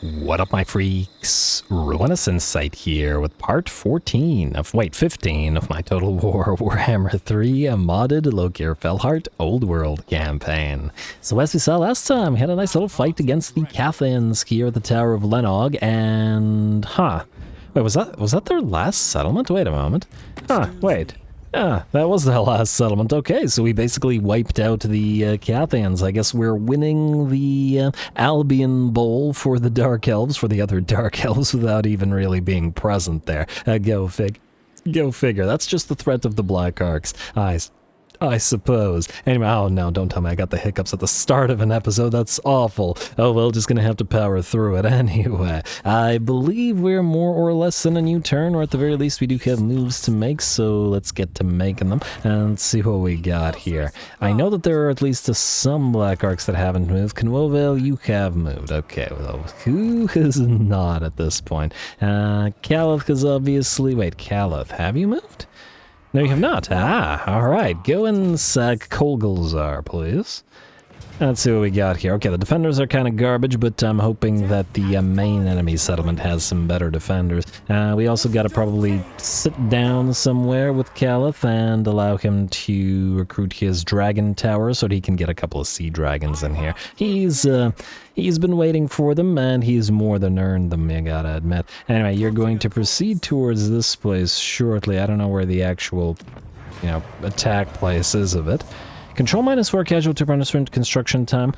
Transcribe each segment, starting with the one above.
What up, my freaks? RuinousInsight here with part 15 of my Total War Warhammer 3 modded Lokhir Fellheart Old World campaign. So as we saw last time, we had a nice little fight against the Cathans here at the Tower of Lenog, and wait, was that their last settlement? Wait a moment. Wait. Yeah, that was the last settlement. Okay, so we basically wiped out the Cathans. I guess we're winning the Albion Bowl for the Dark Elves, for the other Dark Elves, without even really being present there. Go figure. That's just the threat of the Black Arcs. I suppose. Anyway, oh no, don't tell me I got the hiccups at the start of an episode. That's awful. Oh well, just gonna have to power through it anyway. I believe we're more or less in a new turn, or at the very least we do have moves to make, so let's get to making them and see what we got here. I know that there are at least some Black Arcs that haven't moved. Canwovel, you have moved. Okay, well, who has not at this point? Caliph is obviously... Wait, Caliph, have you moved? No, you have not. Alright. Go and sack Kolgulzar, please. Let's see what we got here. Okay, the defenders are kind of garbage, but I'm hoping that the main enemy settlement has some better defenders. We also got to probably sit down somewhere with Caliph and allow him to recruit his dragon tower so that he can get a couple of sea dragons in here. He's been waiting for them, and he's more than earned them, you gotta admit. Anyway, you're going to proceed towards this place shortly. I don't know where the actual, attack place is of it. Control -4 casualty punishment construction time.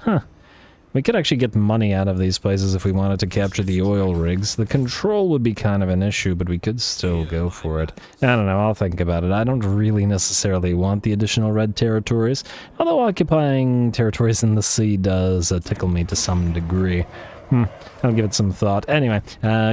We could actually get money out of these places if we wanted to capture the oil rigs. The control would be kind of an issue, but we could still go for it. I don't know, I'll think about it. I don't really necessarily want the additional red territories, although occupying territories in the sea does tickle me to some degree. I'll give it some thought. Anyway,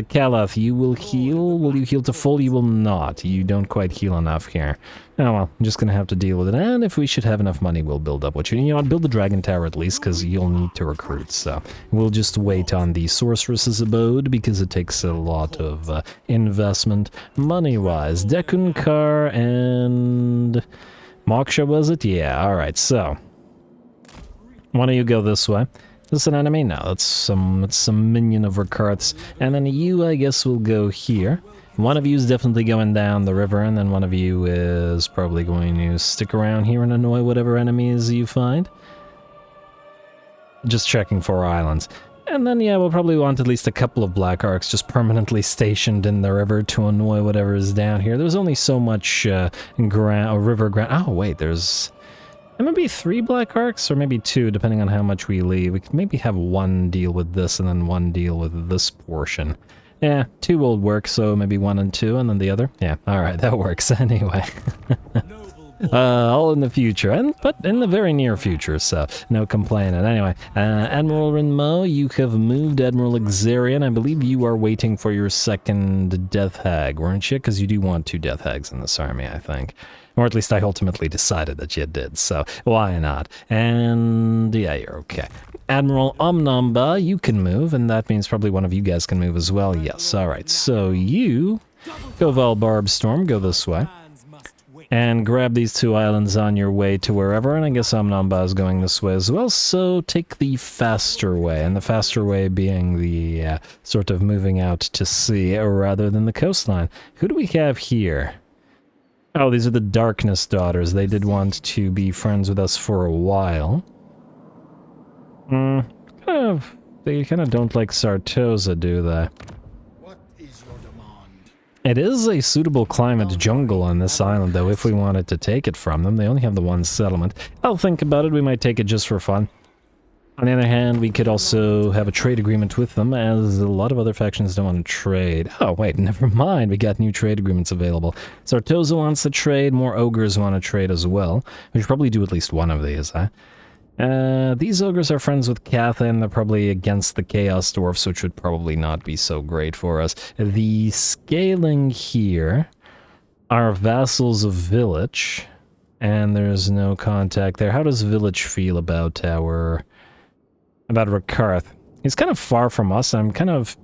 Caliph, you will heal. Will you heal to full? You will not. You don't quite heal enough here. Oh well, I'm just gonna have to deal with it, and if we should have enough money, we'll build up what you know, build the Dragon Tower at least, because you'll need to recruit, so we'll just wait on the Sorceress's Abode, because it takes a lot of investment, money-wise. Karond Kar and... Moksha, was it? Yeah, alright, so... Why don't you go this way? Is this an enemy? No, that's some minion of Rakarth's. And then you, I guess, will go here. One of you is definitely going down the river, and then one of you is probably going to stick around here and annoy whatever enemies you find. Just checking for islands. And then, yeah, we'll probably want at least a couple of Black Arcs just permanently stationed in the river to annoy whatever is down here. There's only so much river ground. Oh, wait, there's... maybe 3 Black Arcs, or maybe 2, depending on how much we leave. We could maybe have one deal with this, and then one deal with this portion. Yeah, 2 will work, so maybe 1 and 2, and then the other? Yeah, alright, that works anyway. All in the future, but in the very near future, so no complaining. Anyway, Admiral Rinmo, you have moved. Admiral Exarian, I believe you are waiting for your second Death Hag, weren't you? Because you do want 2 Death Hags in this army, I think. Or at least I ultimately decided that you did, so why not? And yeah, you're okay. Admiral Omnamba, you can move, and that means probably one of you guys can move as well. Yes, alright, so you go Barbstorm, go this way. And grab these 2 islands on your way to wherever, and I guess Omnamba is going this way as well, so take the faster way, and the faster way being the sort of moving out to sea rather than the coastline. Who do we have here? Oh, these are the Darkness Daughters. They did want to be friends with us for a while. They kind of don't like Sartosa, do they? What is your demand? It is a suitable climate jungle on this island, though, if we wanted to take it from them. They only have the 1 settlement. I'll think about it. We might take it just for fun. On the other hand, we could also have a trade agreement with them, as a lot of other factions don't want to trade. Oh, wait, never mind. We got new trade agreements available. Sartosa wants to trade. More ogres want to trade as well. We should probably do at least one of these, huh? These ogres are friends with Cathan. They're probably against the Chaos Dwarfs, which would probably not be so great for us. The scaling here are vassals of Village, and there's no contact there. How does Village feel about Rakarth? He's kind of far from us. I'm kind of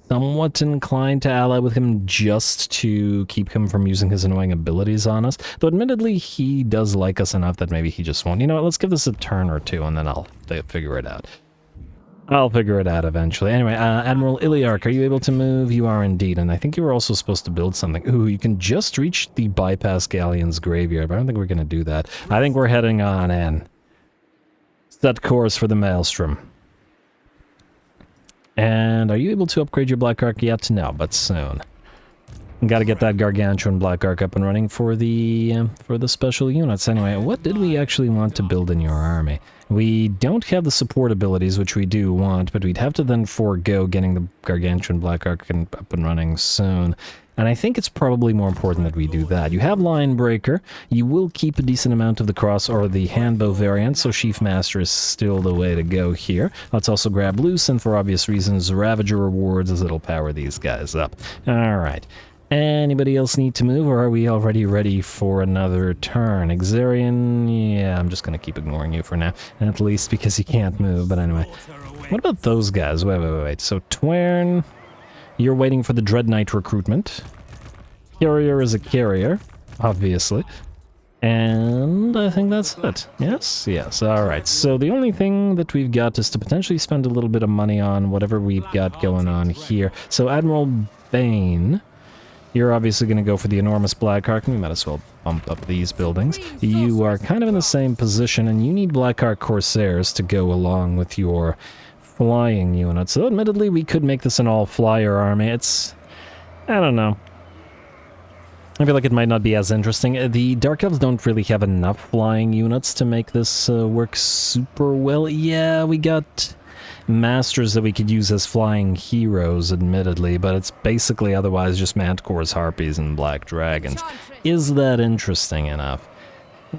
somewhat inclined to ally with him just to keep him from using his annoying abilities on us. Though admittedly, he does like us enough that maybe he just won't. You know what, let's give this a turn or 2 and then I'll figure it out. I'll figure it out eventually. Anyway, Admiral Iliarch, are you able to move? You are indeed, and I think you were also supposed to build something. Ooh, you can just reach the bypass galleon's graveyard, but I don't think we're going to do that. I think we're heading on in. Set course for the Maelstrom. And are you able to upgrade your Black Ark yet? No, but soon. Got to get that Gargantuan Black Ark up and running for the special units. Anyway, what did we actually want to build in your army? We don't have the support abilities, which we do want, but we'd have to then forego getting the Gargantuan Black Ark up and running soon. And I think it's probably more important that we do that. You have Line Breaker. You will keep a decent amount of the cross or the handbow variant, so Sheaf Master is still the way to go here. Let's also grab Loose, and for obvious reasons, Ravager rewards, as it'll power these guys up. Alright. Anybody else need to move, or are we already ready for another turn? Exarian, yeah, I'm just going to keep ignoring you for now, at least because you can't move, but anyway. What about those guys? Wait. So, Twern, you're waiting for the Dread Knight recruitment. Carrier is a carrier, obviously. And I think that's it. Yes, alright. So the only thing that we've got is to potentially spend a little bit of money on whatever we've got going on here. So, Admiral Bane, you're obviously going to go for the enormous Black Ark, and we might as well bump up these buildings. You are kind of in the same position, and you need Black Ark Corsairs to go along with your flying units. So admittedly, we could make this an all-flyer army. It's... I don't know. I feel like it might not be as interesting. The Dark Elves don't really have enough flying units to make this work super well. Yeah, we got masters that we could use as flying heroes, admittedly, but it's basically otherwise just Manticores, Harpies, and Black Dragons. Is that interesting enough?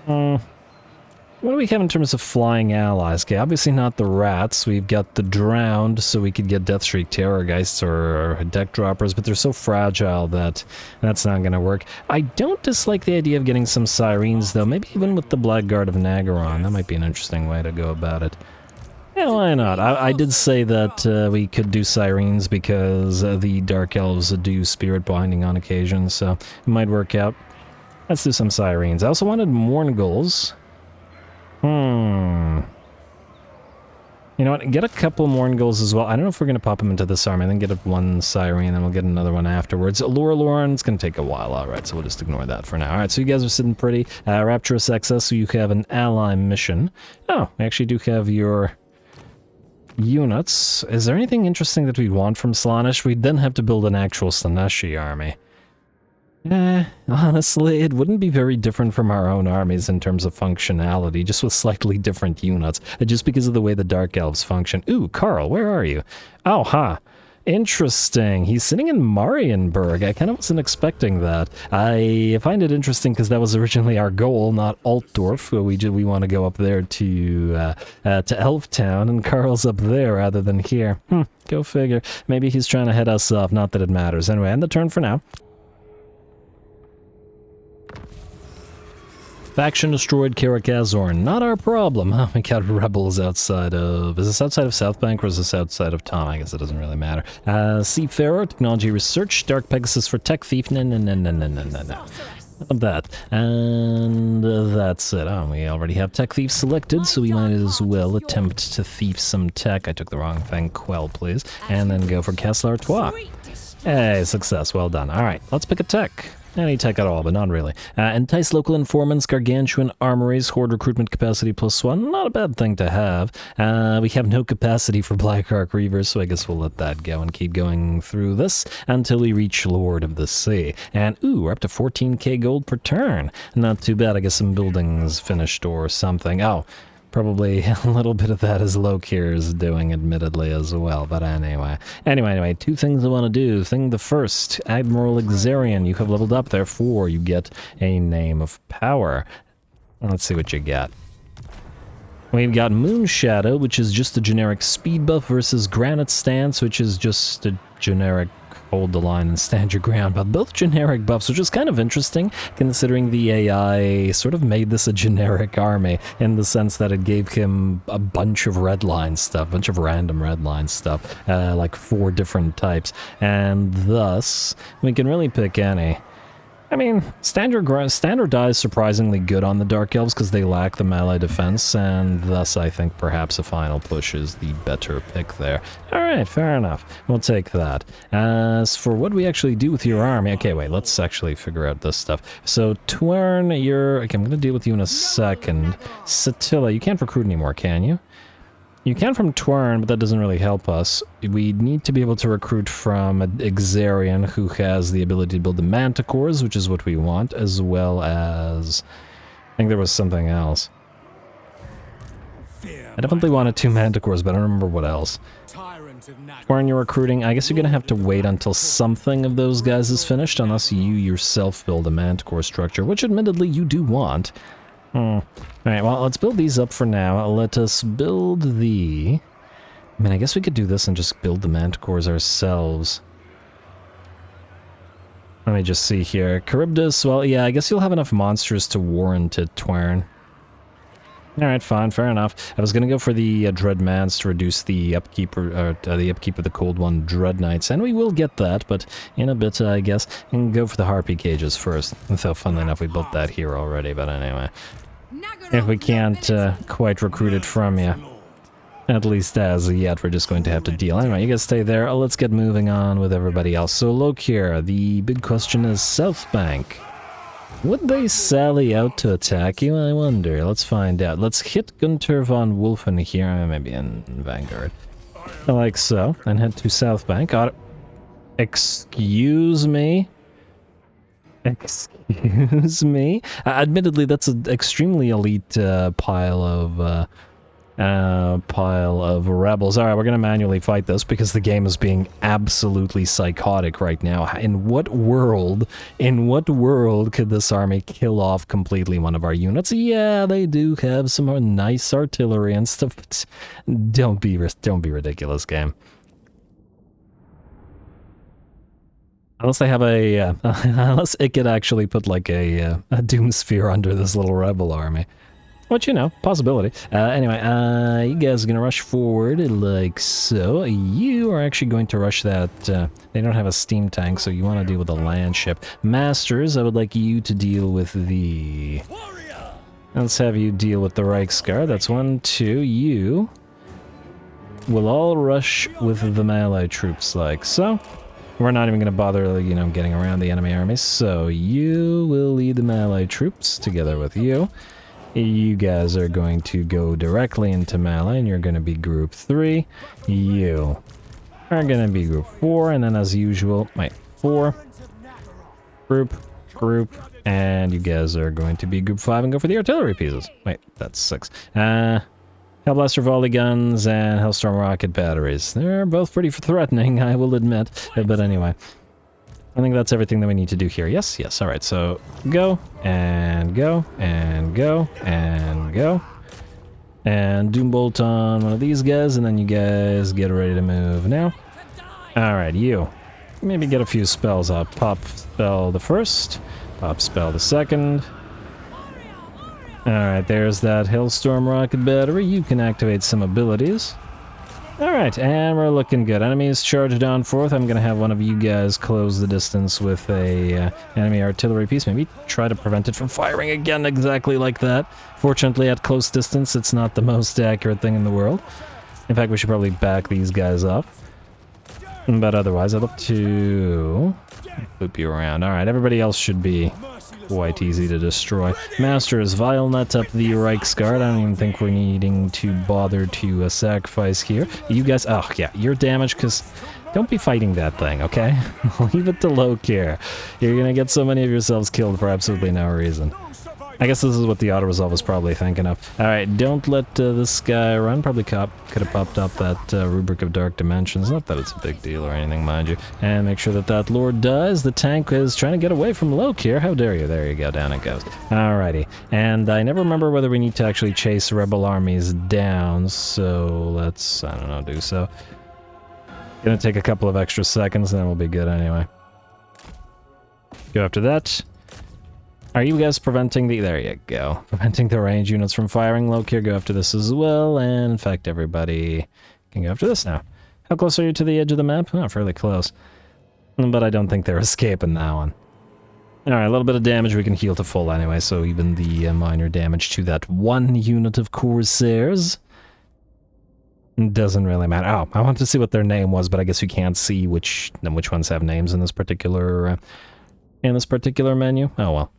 What do we have in terms of flying allies? Okay, obviously not the Rats. We've got the Drowned, so we could get Deathshriek Terrorgeists or Deck Droppers, but they're so fragile that that's not going to work. I don't dislike the idea of getting some Sirens, though. Maybe even with the Blackguard of Nagaron. That might be an interesting way to go about it. Yeah, why not? I did say that we could do Sirens because the Dark Elves do Spirit Binding on occasion, so it might work out. Let's do some Sirens. I also wanted Mourngulls. You know what? Get a couple Mourngulls as well. I don't know if we're going to pop them into this army. Then get one Siren, and then we'll get another one afterwards. Lauren's going to take a while. Alright, so we'll just ignore that for now. Alright, so you guys are sitting pretty. Rapturous Excess, so you have an ally mission. Oh, we actually do have your units. Is there anything interesting that we'd want from Slaanesh? We'd then have to build an actual Slaaneshi army. Honestly, it wouldn't be very different from our own armies in terms of functionality, just with slightly different units, just because of the way the Dark Elves function. Ooh, Carl, where are you? Oh, interesting. He's sitting in Marienburg. I kind of wasn't expecting that. I find it interesting because that was originally our goal, not Altdorf. We want to go up there to Elftown, and Carl's up there rather than here. Go figure. Maybe he's trying to head us off, not that it matters. Anyway, end the turn for now. Faction destroyed Karakazorn. Not our problem. We got rebels outside of... Is this outside of South Bank or is this outside of Tom? I guess it doesn't really matter. Seafarer, Technology Research, Dark Pegasus for Tech Thief. No. Of that. And that's it. Oh, we already have Tech Thief selected, so we might as well attempt to thief some tech. I took the wrong thing. Quell, please. And then go for Castle Artois. Hey, success. Well done. Alright, let's pick a tech. Any tech at all, but not really. Entice local informants, Gargantuan armories, horde recruitment capacity +1. Not a bad thing to have. We have no capacity for Black Ark Reavers, so I guess we'll let that go and keep going through this until we reach Lord of the Sea. And, ooh, we're up to 14k gold per turn. Not too bad. I guess some buildings finished or something. Oh, probably a little bit of that is Lokhir is doing, admittedly, as well. But anyway, two things I want to do. Thing the first, Admiral Exarian, you have leveled up, therefore you get a Name of Power. Let's see what you got. We've got Moonshadow, which is just a generic speed buff, versus Granite Stance, which is just a generic hold the line and stand your ground, but both generic buffs, which is kind of interesting, considering the AI sort of made this a generic army, in the sense that it gave him a bunch of redline stuff, a bunch of random redline stuff, like 4 different types, and thus, we can really pick any. I mean, standard die is surprisingly good on the Dark Elves because they lack the melee defense, and thus I think perhaps a final push is the better pick there. Alright, fair enough. We'll take that. As for what we actually do with your army... Okay, wait, let's actually figure out this stuff. So, Twern, you're... Okay, I'm going to deal with you in a second. Satilla, you can't recruit anymore, can you? You can from Twern, but that doesn't really help us. We need to be able to recruit from Exarian, who has the ability to build the Manticores, which is what we want, as well as... I think there was something else. I definitely wanted 2 Manticores, but I don't remember what else. Twern, you're recruiting. I guess you're going to have to wait until something of those guys is finished, unless you yourself build a Manticore structure, which admittedly you do want. Alright, well, let's build these up for now. Let us build the... I mean, I guess we could do this and just build the Manticores ourselves. Let me just see here. Charybdis, well, yeah, I guess you'll have enough monsters to warrant it, Twern. Alright, fine, fair enough. I was gonna go for the Dreadmans to reduce the upkeep, the upkeep of the Cold One Dread Knights, and we will get that, but in a bit, I guess. And go for the Harpy Cages first. So, funnily enough, we built that here already, but anyway. If we can't quite recruit it from you, at least as yet, we're just going to have to deal. Anyway, you guys stay there. Let's get moving on with everybody else. So, Lokhir, the big question is South Bank. Would they sally out to attack you? I wonder. Let's find out. Let's hit Gunter von Wolfen here, maybe in Vanguard. Like so. And head to South Bank. Excuse me? Excuse me? Admittedly, that's an extremely elite pile of rebels. Alright, we're gonna manually fight this because the game is being absolutely psychotic right now. In what world could this army kill off completely one of our units? Yeah, they do have some nice artillery and stuff, but don't be ridiculous, game. Unless they have a, unless it could actually put like a doom sphere under this little rebel army. Which, you know, possibility. Anyway, you guys are going to rush forward like so. You are actually going to rush that, they don't have a steam tank, so you want to deal with a land ship. Masters, I would like you to deal with the... Let's have you deal with the Reichsguard. That's 1, 2. You will all rush with the melee troops like so. We're not even going to bother, you know, getting around the enemy army. So you will lead the melee troops together with you. You guys are going to go directly into melee, and you're going to be group 3. You are going to be group 4, and then as usual, 4. Group, and you guys are going to be group 5 and go for the artillery pieces. Wait, that's 6. Hellblaster volley guns and Hellstorm rocket batteries. They're both pretty threatening, I will admit, but anyway. I think that's everything that we need to do here. Yes, yes, alright, so go, and go, and go, and go. And Doombolt on one of these guys, and then you guys get ready to move now. Alright, you. Maybe get a few spells up. Pop spell the first, pop spell the second. Alright, there's that Hellstorm rocket battery. You can activate some abilities. Alright, and we're looking good. Enemies charged on fourth. I'm gonna have one of you guys close the distance with a enemy artillery piece. Maybe try to prevent it from firing again exactly like that. Fortunately, at close distance, it's not the most accurate thing in the world. In fact, we should probably back these guys up. But otherwise, I'd love to loop you around. Alright, everybody else should be quite easy to destroy. Masters, Violnet up the Reichsguard. I don't even think we're needing to bother to sacrifice here. You guys, oh yeah, you're damaged because don't be fighting that thing, okay? Leave it to Lokhir. You're gonna get so many of yourselves killed for absolutely no reason. I guess this is what the auto-resolve was probably thinking of. Alright, don't let this guy run. Probably could have popped up that Rubric of Dark Dimensions. Not that it's a big deal or anything, mind you. And make sure that that Lord dies. The tank is trying to get away from Lokhir. How dare you? There you go, down it goes. Alrighty. And I never remember whether we need to actually chase rebel armies down, so let's, I don't know, do so. Gonna take a couple of extra seconds and then we'll be good anyway. Go after that. Are you guys preventing the... There you go. Preventing the range units from firing. Lokhir, go after this as well. And in fact, everybody can go after this now. How close are you to the edge of the map? Oh, fairly close. But I don't think they're escaping that one. Alright, a little bit of damage we can heal to full anyway, so even the minor damage to that one unit of Corsairs doesn't really matter. Oh, I wanted to see what their name was, but I guess we can't see which ones have names in this particular menu. Oh well.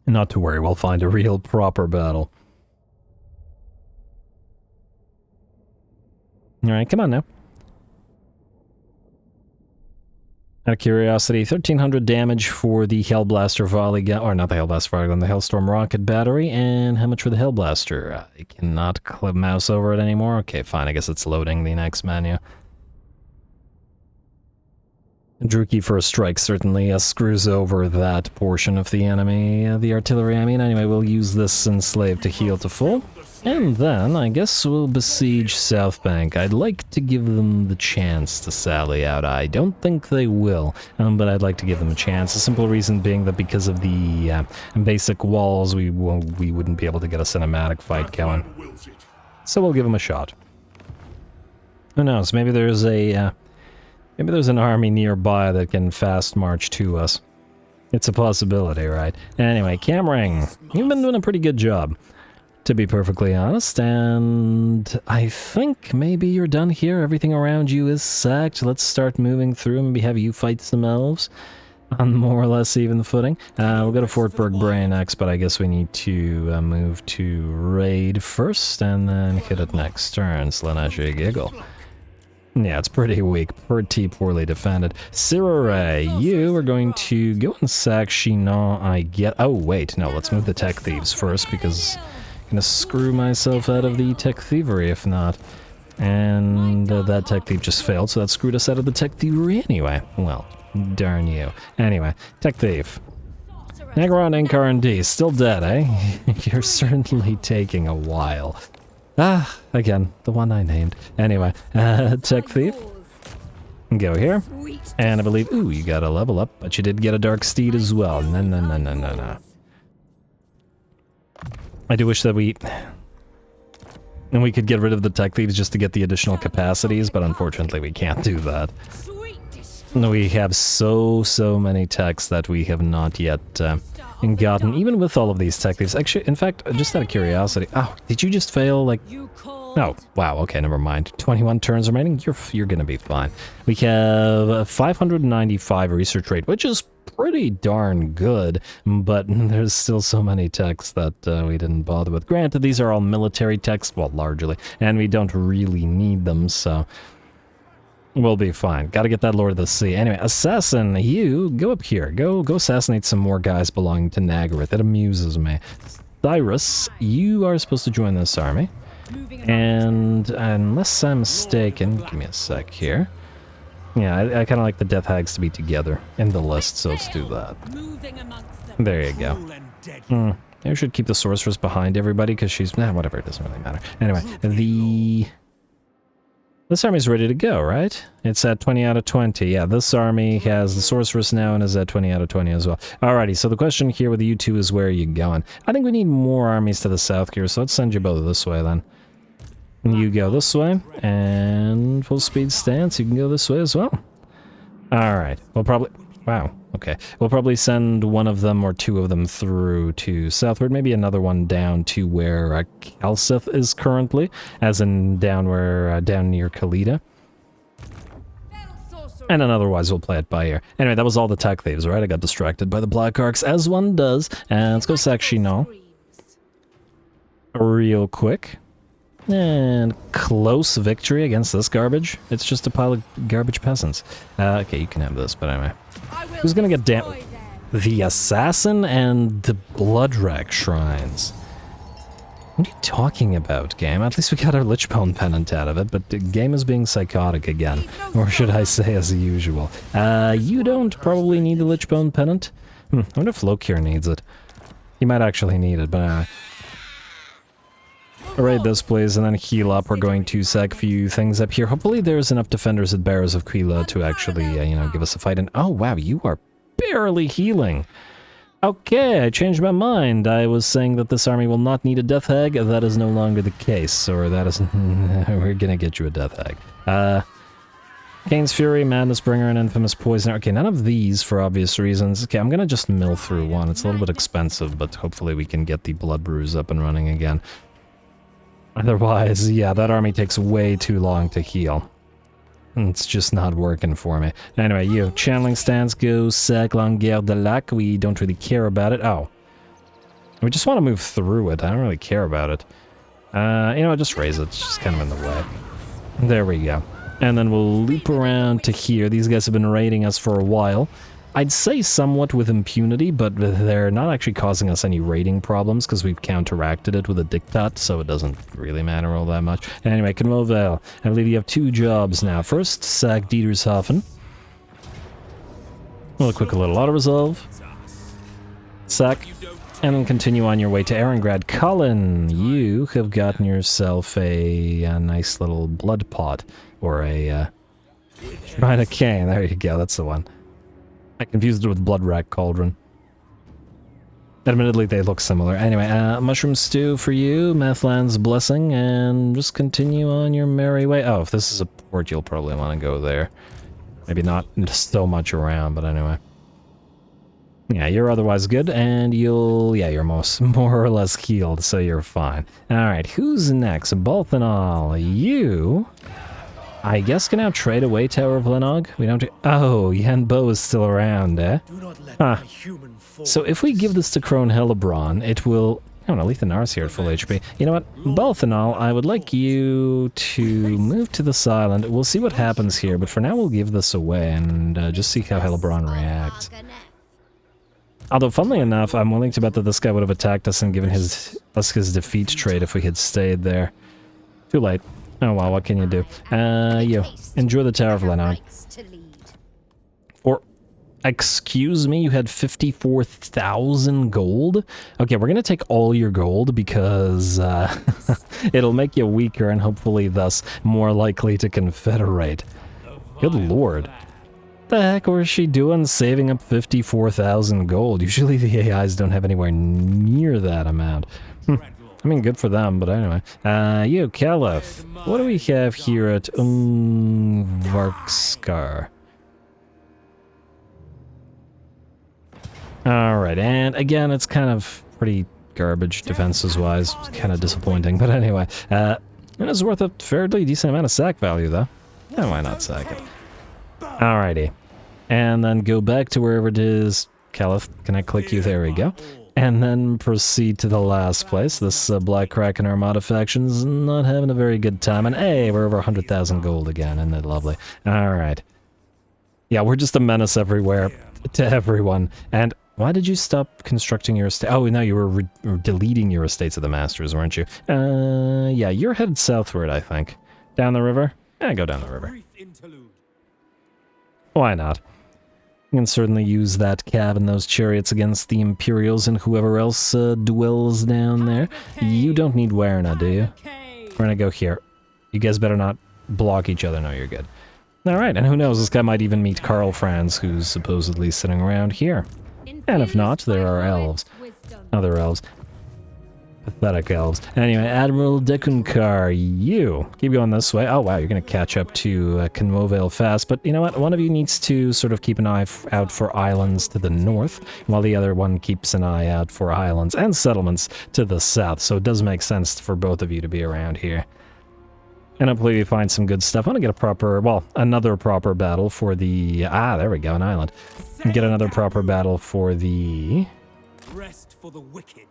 Not to worry, we'll find a real proper battle. Alright, come on now. Out of curiosity, 1300 damage for the Hellblaster volley gun, or not the Hellblaster volley gun, the Hellstorm rocket battery, and how much for the Hellblaster? I cannot mouse over it anymore. Okay, fine, I guess it's loading the next menu. Druki for a strike certainly screws over that portion of the enemy, the artillery. I mean, anyway, we'll use this Enslave to heal to full. And then, I guess we'll besiege South Bank. I'd like to give them the chance to sally out. I don't think they will, but I'd like to give them a chance. The simple reason being that because of the basic walls, we wouldn't be able to get a cinematic fight going. So we'll give them a shot. Who knows, maybe there's an army nearby that can fast march to us. It's a possibility, right? Anyway, Camring, you've been doing a pretty good job, to be perfectly honest, and I think maybe you're done here. Everything around you is sacked. Let's start moving through, maybe have you fight some elves on more or less even footing. We'll go to Fort Bergbray next, but I guess we need to move to raid first, and then hit it next turn. Slanesh giggle. Yeah, it's pretty weak, pretty poorly defended. Sirare, you are going to go and sack Chinon, I get... Oh, wait, no, let's move the tech thieves first, because I'm gonna screw myself out of the tech thievery if not. And that tech thief just failed, so that screwed us out of the tech thievery anyway. Well, darn you. Anyway, tech thief. Nagaron Incarndi, still dead, eh? You're certainly taking a while. Ah, again, the one I named. Anyway, tech thief. Go here. And I believe, ooh, you got a level up, but you did get a dark steed as well. No. I do wish that we could get rid of the tech thieves just to get the additional capacities, but unfortunately we can't do that. We have so many techs that we have not yet gotten, even with all of these tech thieves. Actually, in fact, just out of curiosity, oh, did you just fail, like... Oh, wow, okay, never mind. 21 turns remaining, you're gonna be fine. We have 595 research rate, which is pretty darn good, but there's still so many techs that we didn't bother with. Granted, these are all military techs, well, largely, and we don't really need them, so... We'll be fine. Gotta get that Lord of the Sea. Anyway, Assassin, you, go up here. Go assassinate some more guys belonging to Nagaroth. It amuses me. Cyrus, you are supposed to join this army. And unless I'm mistaken, give me a sec here. Yeah, I kind of like the Death Hags to be together in the list, so let's do that. There you go. Maybe we should keep the Sorceress behind everybody, because she's... Nah, whatever, it doesn't really matter. Anyway, this army's ready to go, right? It's at 20 out of 20. Yeah, this army has the Sorceress now and is at 20 out of 20 as well. Alrighty, so the question here with you two is where are you going? I think we need more armies to the south here, so let's send you both this way then. You go this way, and full speed stance, you can go this way as well. Alright, we'll probably... Wow, okay. We'll probably send one of them or two of them through to southward, maybe another one down to where Kalseth is currently, as in down near Kalida. And then otherwise we'll play it by ear. Anyway, that was all the tech thieves, right? I got distracted by the Black Arcs, as one does. And let's go sack Chinon. Real quick. And close victory against this garbage. It's just a pile of garbage peasants. Okay, you can have this, but anyway. Who's gonna get damn... The Assassin and the Bloodrack Shrines. What are you talking about, game? At least we got our Lichbone Pennant out of it, but the game is being psychotic again. Or should I say as usual. You don't probably need the Lichbone Pennant? I wonder if Lokhir needs it. He might actually need it, but raid this place and then heal up. We're going to sack a few things up here. Hopefully there's enough defenders at Bearers of Quila to actually, give us a fight. And oh wow, you are barely healing. Okay, I changed my mind. I was saying that this army will not need a Death Hag. That is no longer the case, or that is... we're gonna get you a Death Hag. Kane's Fury, Madness Bringer, and Infamous Poisoner. Okay, none of these for obvious reasons. Okay, I'm gonna just mill through one. It's a little bit expensive, but hopefully we can get the Blood Brews up and running again. Otherwise, yeah, that army takes way too long to heal. It's just not working for me. Anyway, you. Channeling stance, go sac Langueur de Lac. We don't really care about it. Oh. We just want to move through it. I don't really care about it. You know what, just raise it. It's just kind of in the way. There we go. And then we'll loop around to here. These guys have been raiding us for a while. I'd say somewhat with impunity, but they're not actually causing us any raiding problems because we've counteracted it with a diktat, so it doesn't really matter all that much. Anyway, Naval, I believe you have 2 jobs now. First, sack Dietershafen. We'll quick a little auto-resolve. Sack. And then continue on your way to Erengrad. Cullen, you have gotten yourself a nice little blood pot. Or a, Shrine of Cain. There you go, that's the one. I confused it with Blood Rack Cauldron. Admittedly, they look similar. Anyway, Mushroom Stew for you, Mathland's Blessing, and just continue on your merry way. Oh, if this is a port, you'll probably want to go there. Maybe not so much around, but anyway. Yeah, you're otherwise good, and you'll... Yeah, you're more or less healed, so you're fine. Alright, who's next? Balthanol, you... I guess can now trade away Tower of Lenog? We don't... Oh, Yen Bo is still around, eh? Huh. So if we give this to Crone Hellebron, it will... Oh no, Lethanar's here at full HP. You know what? Balthanol, I would like you to move to this island. We'll see what happens here, but for now we'll give this away and just see how Hellebron reacts. Although, funnily enough, I'm willing to bet that this guy would have attacked us and given us his defeat trade if we had stayed there. Too late. Oh well, what can you do? You. Enjoy the Tower of Lenog. Or, excuse me, you had 54,000 gold? Okay, we're gonna take all your gold because, it'll make you weaker and hopefully thus more likely to confederate. Good lord. What the heck was she doing saving up 54,000 gold? Usually the AIs don't have anywhere near that amount. I mean, good for them, but anyway. You, Caliph. What do we have here at Varkskar? Alright, and again, it's kind of pretty garbage defenses-wise. Kind of disappointing, but anyway. It is worth a fairly decent amount of sack value, though. Yeah, why not sack it? Alrighty. And then go back to wherever it is. Caliph, can I click you? There we go. And then proceed to the last place. This Black Kraken Armada faction's not having a very good time. And hey, we're over 100,000 gold again. Isn't it lovely? Alright. Yeah, we're just a menace everywhere to everyone. And why did you stop constructing your estate? Oh, no, you were deleting your estates of the Masters, weren't you? Yeah, you're headed southward, I think. Down the river? Yeah, go down the river. Why not? You can certainly use that cav and those chariots against the Imperials and whoever else dwells down there. You don't need Warna, do you? We're gonna go here. You guys better not block each other. No, you're good. Alright, and who knows, this guy might even meet Karl Franz, who's supposedly sitting around here. And if not, there are elves. Other elves. Pathetic elves. Anyway, Admiral Dekunkar, you keep going this way. Oh wow, you're gonna catch up to Conmovale fast, but you know what? One of you needs to sort of keep an eye out for islands to the north, while the other one keeps an eye out for islands and settlements to the south, so it does make sense for both of you to be around here. And hopefully we find some good stuff. I want to get a proper, well, another proper battle for the... Ah, there we go, an island. And get another proper battle for the... Rest for the wicked.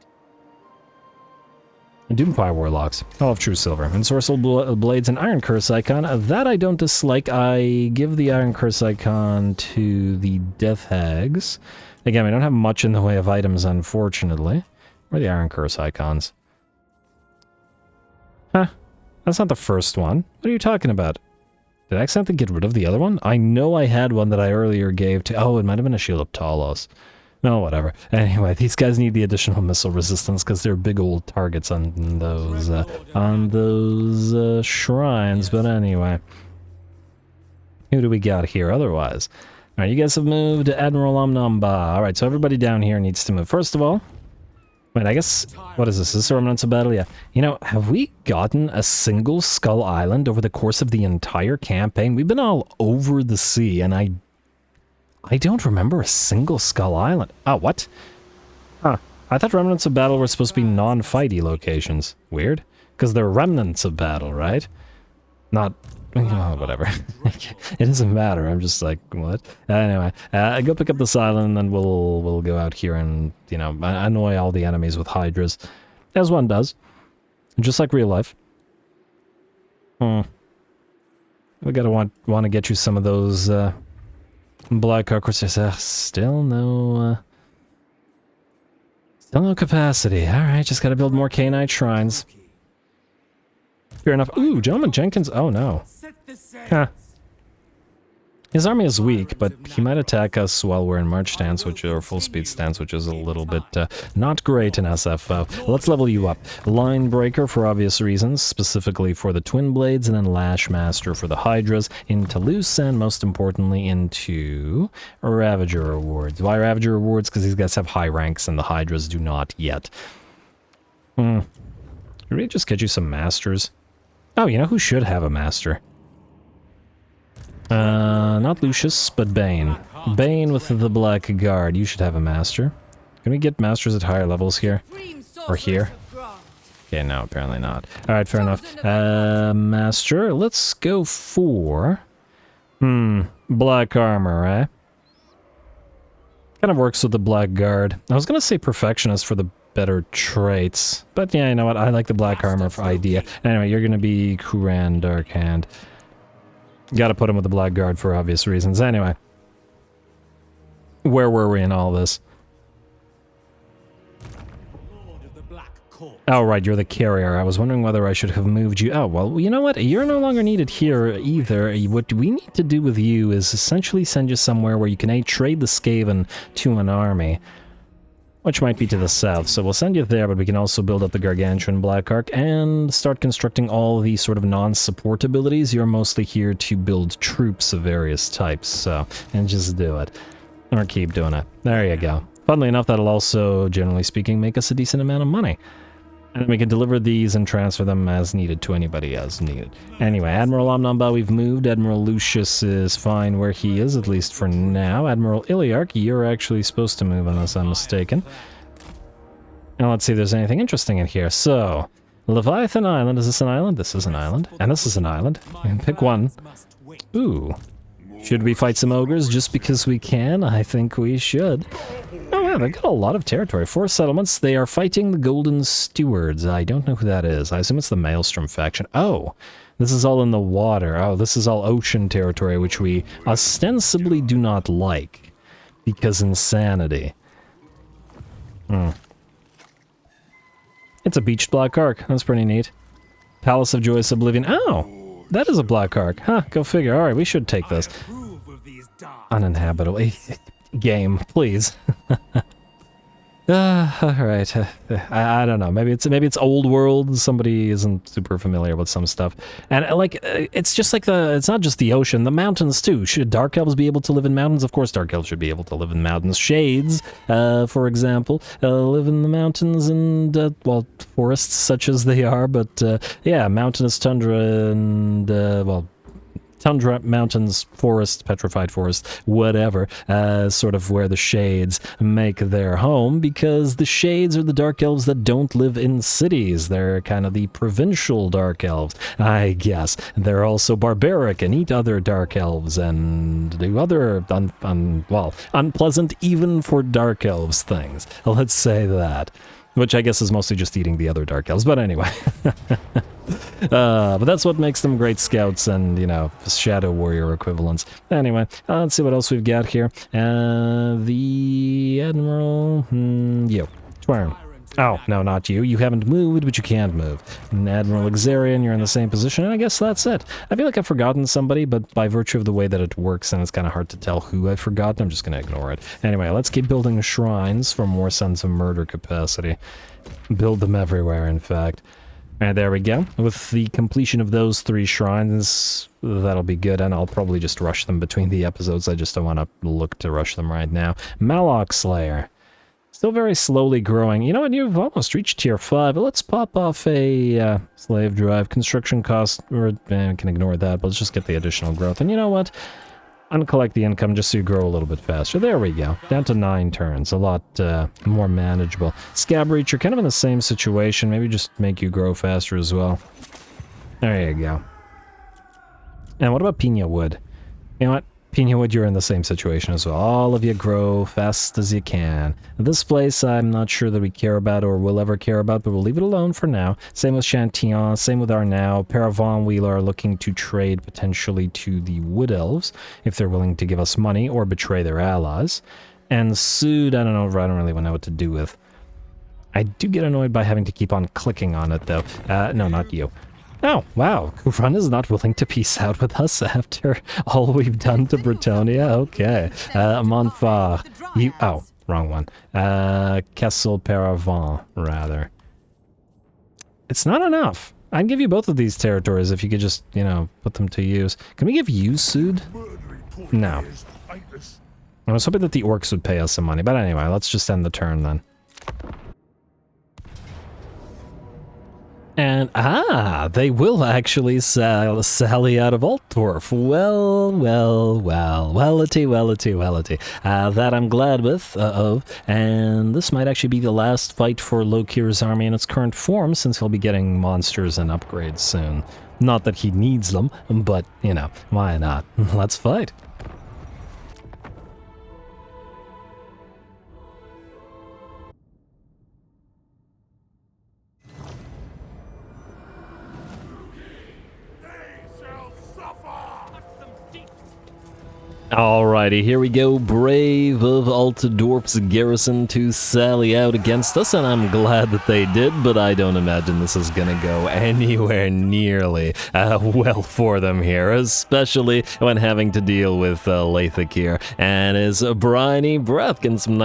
Doomfire Warlocks. All of True Silver. Ensorcel Blades and Iron Curse Icon. That I don't dislike. I give the Iron Curse Icon to the Death Hags. Again, we don't have much in the way of items, unfortunately. Where are the Iron Curse Icons? Huh. That's not the first one. What are you talking about? Did I accidentally get rid of the other one? I know I had one that I earlier gave to... Oh, it might have been a Shield of Talos. No, whatever. Anyway, these guys need the additional missile resistance because they're big old targets on those shrines. But anyway, who do we got here otherwise? All right, you guys have moved to Admiral Omnamba. All right, so everybody down here needs to move. First of all, Wait, I guess, what is this? Is this a Remnants of Battle? Yeah. You know, have we gotten a single Skull Island over the course of the entire campaign? We've been all over the sea, and I don't remember a single Skull Island. Oh, what? Huh. I thought Remnants of Battle were supposed to be non-fighty locations. Weird. Because they're Remnants of Battle, right? Not... Oh, whatever. It doesn't matter. I'm just like, what? Anyway, go pick up this island, and we'll go out here and, you know, annoy all the enemies with Hydras. As one does. Just like real life. We gotta want to get you some of those, Black Crusaders. Still no capacity. Alright, just gotta build more K-Knight shrines. Fair enough. Ooh, Gentleman Jenkins. Oh no. Huh. His army is weak, but he might attack us while we're in march stance, or full speed stance, which is a little bit not great in SFO. Let's level you up. Line Breaker for obvious reasons, specifically for the Twin Blades, and then Lash Master for the Hydras, into Loose, and most importantly into Ravager rewards. Why Ravager rewards? Because these guys have high ranks and the Hydras do not yet. Should we just get you some masters? Oh, you know who should have a master? Not Lucius, but Bane. Bane with the Black Guard. You should have a master. Can we get masters at higher levels here? Or here? Okay, no, apparently not. Alright, fair enough. Master, let's go for... Black armor, eh? Kind of works with the Black Guard. I was gonna say Perfectionist for the better traits. But yeah, you know what? I like the black armor for idea. Anyway, you're gonna be Kuran Darkhand. Gotta put him with the Black Guard for obvious reasons. Anyway. Where were we in all this? Oh, right, you're the carrier. I was wondering whether I should have moved you. Oh, well, you know what? You're no longer needed here either. What we need to do with you is essentially send you somewhere where you can trade the Skaven to an army. Which might be to the south, so we'll send you there, but we can also build up the Gargantuan Black Ark and start constructing all the sort of non-support abilities. You're mostly here to build troops of various types, so, and just do it. Or keep doing it. There you go. Funnily enough, that'll also, generally speaking, make us a decent amount of money. And we can deliver these and transfer them as needed to anybody as needed. Anyway, Admiral Omnamba, we've moved. Admiral Lucius is fine where he is, at least for now. Admiral Iliarch, you're actually supposed to move unless I'm mistaken. Now let's see if there's anything interesting in here. So, Leviathan Island. Is this an island? This is an island. And this is an island. Pick one. Ooh. Should we fight some ogres just because we can? I think we should. Oh yeah, they've got a lot of territory. 4 settlements. They are fighting the Golden Stewards. I don't know who that is. I assume it's the Maelstrom faction. Oh, this is all in the water. Oh, this is all ocean territory, which we ostensibly do not like. Because insanity. It's a beached Black Ark. That's pretty neat. Palace of Joyous Oblivion. Oh, that is a Black Ark. Huh, go figure. Alright, we should take this. Uninhabitable. Game, please. Alright. I don't know. Maybe it's old world. Somebody isn't super familiar with some stuff. And like, it's just like it's not just the ocean, the mountains too. Should Dark Elves be able to live in mountains? Of course Dark Elves should be able to live in mountains. Shades, for example, live in the mountains and, well, forests such as they are, but, yeah, mountainous tundra and, well, tundra, mountains, forest, petrified forest, whatever, sort of where the Shades make their home, because the Shades are the Dark Elves that don't live in cities. They're kind of the provincial Dark Elves, I guess. They're also barbaric and eat other Dark Elves and do other, well, unpleasant even for Dark Elves things. Let's say that. Which I guess is mostly just eating the other Dark Elves, but anyway. But that's what makes them great scouts and, you know, shadow warrior equivalents. Anyway, let's see what else we've got here. The Admiral... you. Twirm. Oh, no, not you. You haven't moved, but you can't move. And Admiral Exarian, you're in the same position, and I guess that's it. I feel like I've forgotten somebody, but by virtue of the way that it works, and it's kind of hard to tell who I've forgotten, I'm just going to ignore it. Anyway, let's keep building shrines for more Sons of Murder capacity. Build them everywhere, in fact. And there we go. With the completion of those 3 shrines, that'll be good, and I'll probably just rush them between the episodes. I just don't want to look to rush them right now. Malok Slayer. Still very slowly growing. You know what? You've almost reached tier 5. But let's pop off a slave drive. Construction cost, or we can ignore that, but let's just get the additional growth. And you know what? Uncollect the income just so you grow a little bit faster. There we go. Down to 9 turns. A lot more manageable. Scab Reach, you're kind of in the same situation. Maybe just make you grow faster as well. There you go. And what about Pina Wood? You know what? Pina Wood, you're in the same situation as well. All of you grow fast as you can. This place, I'm not sure that we care about or will ever care about, but we'll leave it alone for now. Same with Chantillon, same with Arnau. Paravon, we are looking to trade potentially to the Wood Elves, if they're willing to give us money or betray their allies. And Sud, I don't know, I don't really know what to do with. I do get annoyed by having to keep on clicking on it, though. No, not you. Oh, wow. Kuran is not willing to peace out with us after all we've done to Bretonnia? Okay. Montfort. You... Oh, wrong one. Kessel Paravent, rather. It's not enough. I'd give you both of these territories if you could just, you know, put them to use. Can we give you Sud? No. I was hoping that the orcs would pay us some money, but anyway, let's just end the turn then. And, they will actually sally out of Altdorf. Well, wellity. That I'm glad with, and this might actually be the last fight for Lokhir's army in its current form, since he'll be getting monsters and upgrades soon. Not that he needs them, but, you know, why not? Let's fight. Alrighty, here we go. Brave of Altdorf's garrison to sally out against us, and I'm glad that they did, but I don't imagine this is gonna go anywhere nearly well for them here, especially when having to deal with Lokhir and his briny breath. Getting some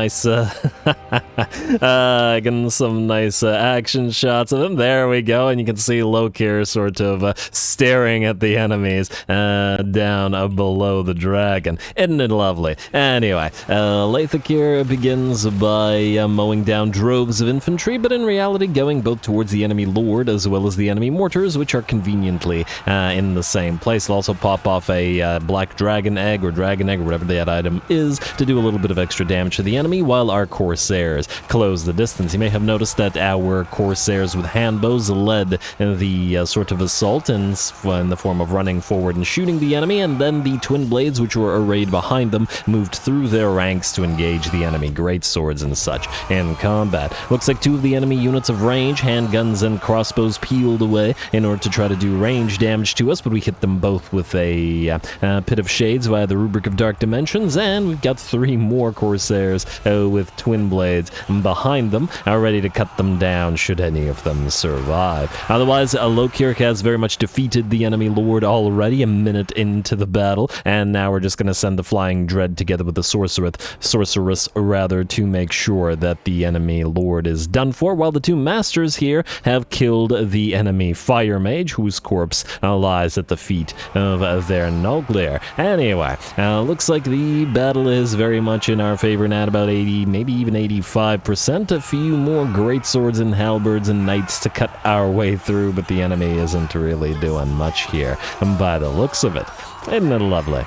nice, action shots of him. There we go, and you can see Lokhir sort of staring at the enemies down below the dragon. Isn't it lovely? Anyway, Lokhir begins by mowing down droves of infantry, but in reality going both towards the enemy lord as well as the enemy mortars, which are conveniently in the same place. They'll also pop off a black dragon egg or whatever that item is to do a little bit of extra damage to the enemy, while our corsairs close the distance. You may have noticed that our corsairs with handbows led the sort of assault in the form of running forward and shooting the enemy, and then the twin blades, which were arrayed behind them, moved through their ranks to engage the enemy great swords and such in combat. Looks like 2 of the enemy units of range, handguns and crossbows, peeled away in order to try to do range damage to us, but we hit them both with a Pit of Shades via the Rubric of Dark Dimensions, and we've got 3 more corsairs with twin blades behind them, ready to cut them down should any of them survive. Otherwise, Lokhir has very much defeated the enemy lord already, a minute into the battle, and now we're just going to send the Flying Dread together with the sorceress rather, to make sure that the enemy lord is done for, while the 2 masters here have killed the enemy fire mage, whose corpse lies at the feet of their Noglir. Anyway, looks like the battle is very much in our favor now, at about 80, maybe even 85%. A few more great swords and halberds and knights to cut our way through, but the enemy isn't really doing much here, by the looks of it. Isn't it lovely?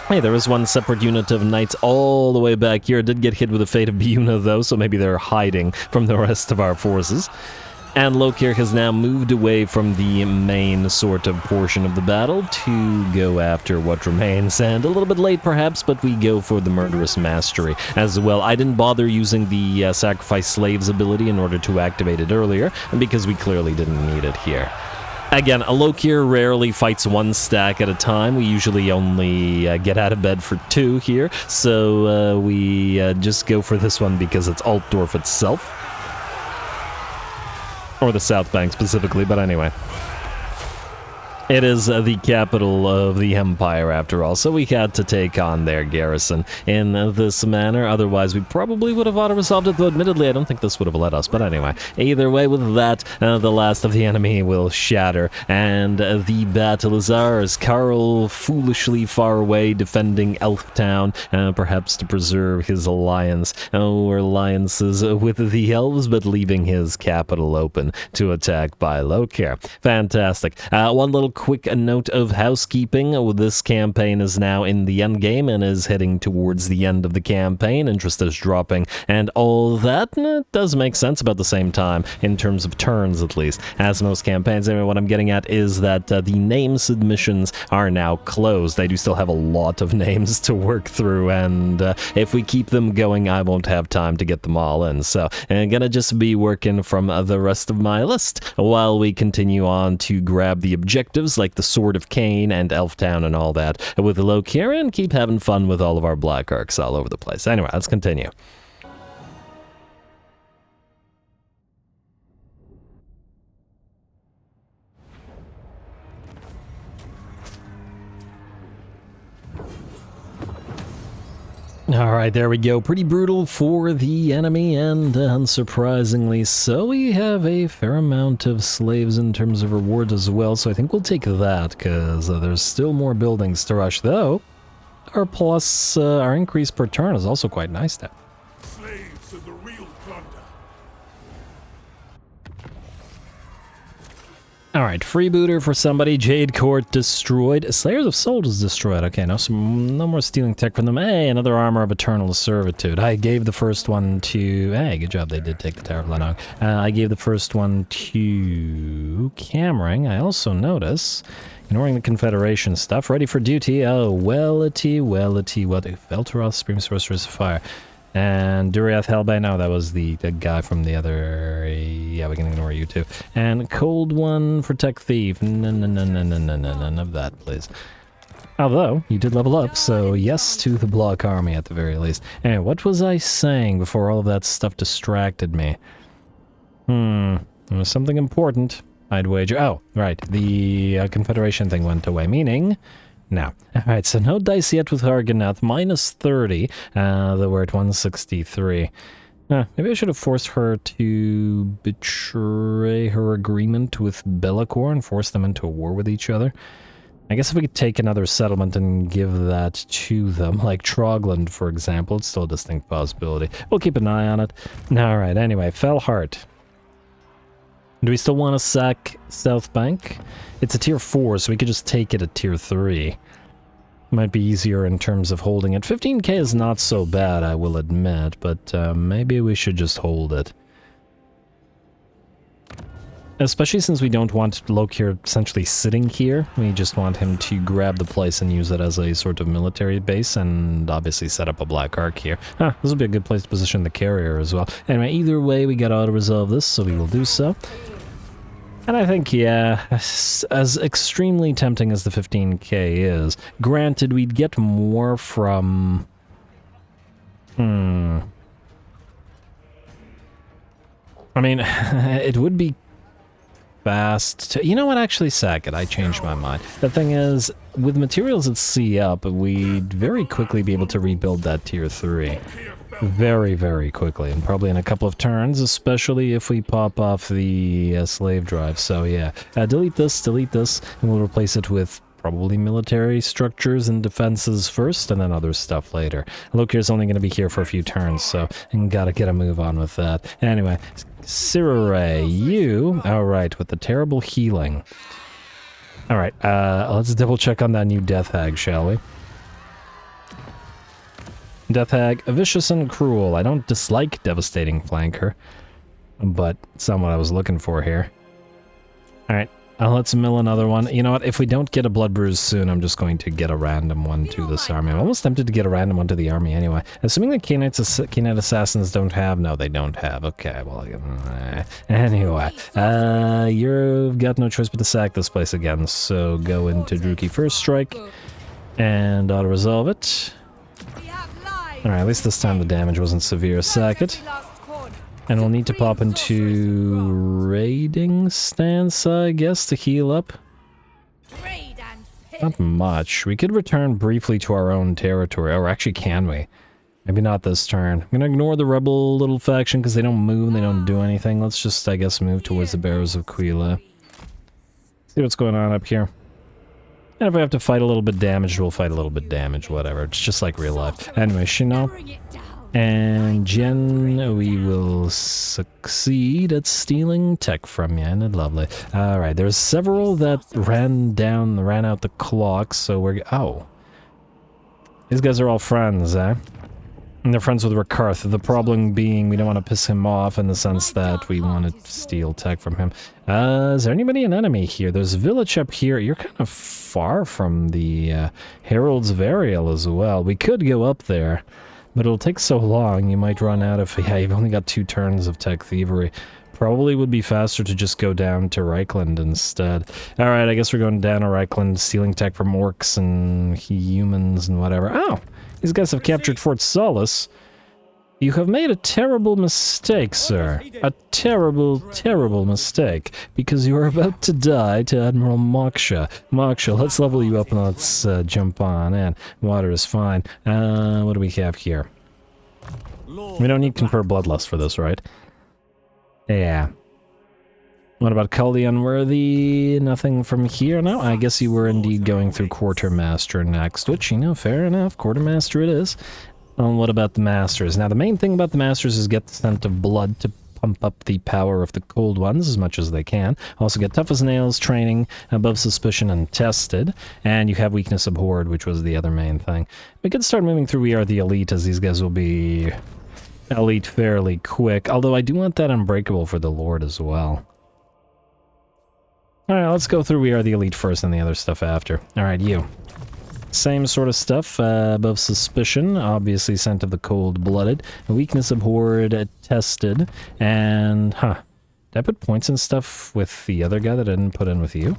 Hey, there was one separate unit of knights all the way back here. It did get hit with the fate of Buna, though, so maybe they're hiding from the rest of our forces. And Lokhir has now moved away from the main sort of portion of the battle to go after what remains, and a little bit late perhaps, but we go for the Murderous Mastery as well. I didn't bother using the Sacrifice Slaves ability in order to activate it earlier, because we clearly didn't need it here. Again, Lokhir rarely fights 1 stack at a time. We usually only get out of bed for 2 here, so we just go for this one because it's Altdorf itself. Or the South Bank specifically, but anyway. It is the capital of the Empire, after all, so we had to take on their garrison in this manner. Otherwise, we probably would have auto-resolved it, though admittedly, I don't think this would have let us. But anyway, either way, with that, the last of the enemy will shatter, and the battle is ours. Carl foolishly far away, defending Elf Town, perhaps to preserve his alliance or alliances with the elves, but leaving his capital open to attack by Lokhir. Fantastic. One little quick note of housekeeping. This campaign is now in the endgame and is heading towards the end of the campaign. Interest is dropping and all that. And it does make sense about the same time, in terms of turns at least, as most campaigns. Anyway, what I'm getting at is that the name submissions are now closed. I do still have a lot of names to work through, and if we keep them going, I won't have time to get them all in. So I'm gonna just be working from the rest of my list while we continue on to grab the objectives like the Sword of Cain and Elftown and all that with Lokhir, and keep having fun with all of our Black Arcs all over the place. Anyway, let's continue. Alright, there we go. Pretty brutal for the enemy, and unsurprisingly so, we have a fair amount of slaves in terms of rewards as well, so I think we'll take that, because there's still more buildings to rush, though our plus, our increase per turn is also quite nice now. Slaves are the real plunder. Alright, freebooter for somebody. Jade Court destroyed. Slayers of Souls is destroyed. Okay, no more stealing tech from them. Hey, another Armor of Eternal Servitude. I gave the first one to... Hey, good job, they did take the Tower of Lanong. I gave the first one to Cameron. I also notice, ignoring the Confederation stuff, ready for duty. Oh, wellity. Felteroth, Supreme Sorceress of Fire. And Duriath Hellbane, no, that was the guy from the other... Yeah, we can ignore you too. And Cold One for Tech Thief. None of that, please. Although, you did level up, so yes to the Block Army at the very least. Anyway, what was I saying before all of that stuff distracted me? There was something important, I'd wager. Oh, right, the Confederation thing went away, meaning... No. Alright, so no dice yet with Harganath. Minus 30. Though we're at 163. Maybe I should have forced her to betray her agreement with Be'lakor and force them into a war with each other. I guess if we could take another settlement and give that to them, like Trogland, for example, it's still a distinct possibility. We'll keep an eye on it. Alright, anyway, Fellheart. Do we still want to sack South Bank? It's a tier 4, so we could just take it at tier 3. Might be easier in terms of holding it. 15k is not so bad, I will admit, but maybe we should just hold it. Especially since we don't want Lokhir essentially sitting here. We just want him to grab the place and use it as a sort of military base, and obviously set up a Black Arc here. This will be a good place to position the carrier as well. Anyway, either way, we gotta auto-resolve this, so we will do so. And I think, yeah, as extremely tempting as the 15k is, granted, we'd get more from... I mean, it would be fast to... You know what, actually, sack it. I changed my mind. The thing is, with materials at C up, we'd very quickly be able to rebuild that tier 3. Very, very quickly, and probably in a couple of turns, especially if we pop off the slave drive. So yeah, delete this, and we'll replace it with probably military structures and defenses first, and then other stuff later. Lokhir's only going to be here for a few turns, so gotta get a move on with that. Anyway, Sirare, you... Alright, with the terrible healing. Alright, let's double check on that new Death Hag, shall we? Death Hag, vicious and cruel. I don't dislike devastating flanker, but it's not what I was looking for here. Alright, let's mill another one. You know what, if we don't get a Blood Bruise soon, I'm just going to get a random one to this army. I'm almost tempted to get a random one to the army anyway. Assuming the Khainite Assassins don't have... No, they don't have. Okay, well... Anyway, you've got no choice but to sack this place again, so go into Druki First Strike, and auto-resolve it. Alright, at least this time the damage wasn't severe. Sack it. And we'll need to pop into raiding stance, I guess, to heal up. Not much. We could return briefly to our own territory. Or actually, can we? Maybe not this turn. I'm gonna ignore the rebel little faction because they don't move, they don't do anything. Let's just, I guess, move towards the Bearers of Quila. See what's going on up here. And if we have to fight a little bit damaged, we'll fight a little bit damaged, whatever. It's just like real life. Anyway, Shino and Jen, we will succeed at stealing tech from you, and lovely. Alright, there's several that ran out the clock, so we're... Oh. These guys are all friends, eh? And they're friends with Rikarth. The problem being we don't want to piss him off in the sense that we want to steal tech from him. Is there anybody an enemy here? There's a village up here. You're kind of far from the Herald's of Ariel as well. We could go up there, but it'll take so long. You might run out of... Yeah, you've only got 2 turns of tech thievery. Probably would be faster to just go down to Reichland instead. Alright, I guess we're going down to Reichland, stealing tech from orcs and humans and whatever. Oh! These guys have captured Fort Solace. You have made a terrible mistake, sir. A terrible, terrible mistake. Because you are about to die to Admiral Moksha. Moksha, let's level you up and let's jump on in. Water is fine. What do we have here? We don't need Confer Bloodlust for this, right? Yeah. What about Cull the Unworthy? Nothing from here? No, I guess you were indeed going through Quartermaster next, which, you know, fair enough. Quartermaster it is. What about the Masters? Now, the main thing about the Masters is get the scent of blood to pump up the power of the cold ones as much as they can. Also get tough as nails, training, above suspicion, and tested. And you have weakness abhorred, which was the other main thing. We could start moving through We Are the Elite, as these guys will be elite fairly quick. Although I do want that Unbreakable for the Lord as well. Alright, let's go through We Are the Elite first and the other stuff after. Alright, you. Same sort of stuff, above suspicion, obviously scent of the cold-blooded, weakness abhorred, tested, and, did I put points and stuff with the other guy that I didn't put in with you?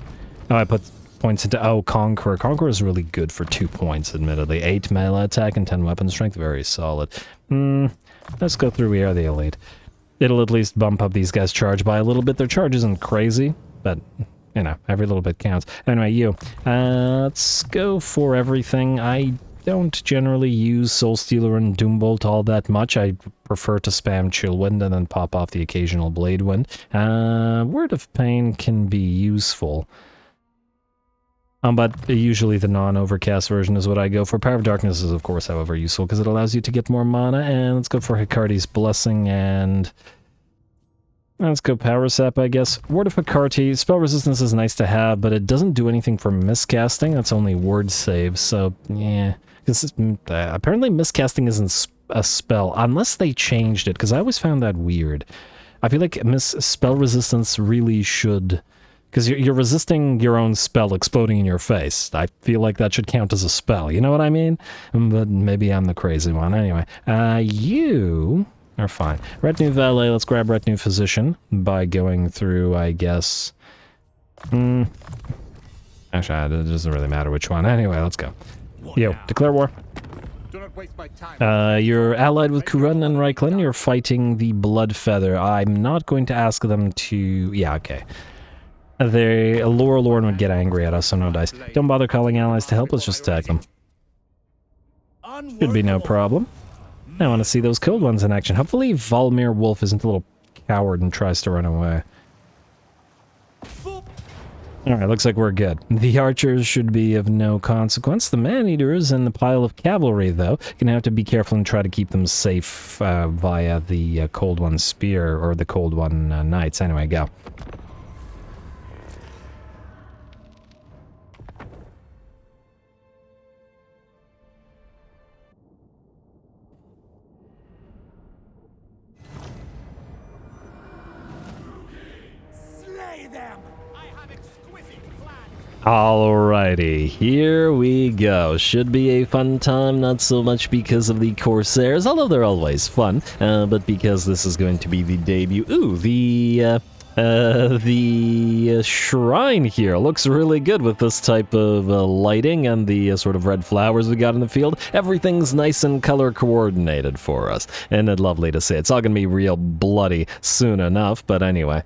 Oh, I put points into, Conqueror. Conqueror is really good for 2 points, admittedly. 8 melee attack and 10 weapon strength, very solid. Let's go through We Are the Elite. It'll at least bump up these guys' charge by a little bit. Their charge isn't crazy, but... you know, every little bit counts. Anyway, you. Let's go for everything. I don't generally use Soul Stealer and Doombolt all that much. I prefer to spam Chillwind and then pop off the occasional Blade Wind. Word of Pain can be useful. But usually the non-overcast version is what I go for. Power of Darkness is, of course, however, useful because it allows you to get more mana. And let's go for Hekarti's Blessing and... let's go Power Sap, I guess. Word of Hekarti. Spell resistance is nice to have, but it doesn't do anything for miscasting. That's only word save, so yeah. Apparently miscasting isn't a spell, unless they changed it, because I always found that weird. I feel like spell resistance really should... because you're resisting your own spell exploding in your face. I feel like that should count as a spell, you know what I mean? But maybe I'm the crazy one. Anyway, you... are fine. Retinue Valet, let's grab Retinue Physician by going through, I guess... actually, it doesn't really matter which one. Anyway, let's go. Yo, declare war. Do not waste my time. You're allied with Kurun and Reichland. You're fighting the Bloodfeather. I'm not going to ask them to... yeah, okay. Laura Lorne would get angry at us, so no dice. Don't bother calling allies to help, let's just attack them. Should be no problem. I want to see those cold ones in action. Hopefully Volmir Wolf isn't a little coward and tries to run away. Alright, looks like we're good. The archers should be of no consequence. The man-eaters and the pile of cavalry, though, gonna have to be careful and try to keep them safe via the Cold One Spear, or the Cold One Knights. Anyway, go. Alrighty, here we go. Should be a fun time, not so much because of the Corsairs, although they're always fun, but because this is going to be the debut. Ooh, the shrine here looks really good with this type of lighting and the sort of red flowers we got in the field. Everything's nice and color coordinated for us, and it's lovely to see. It's all gonna be real bloody soon enough, but anyway.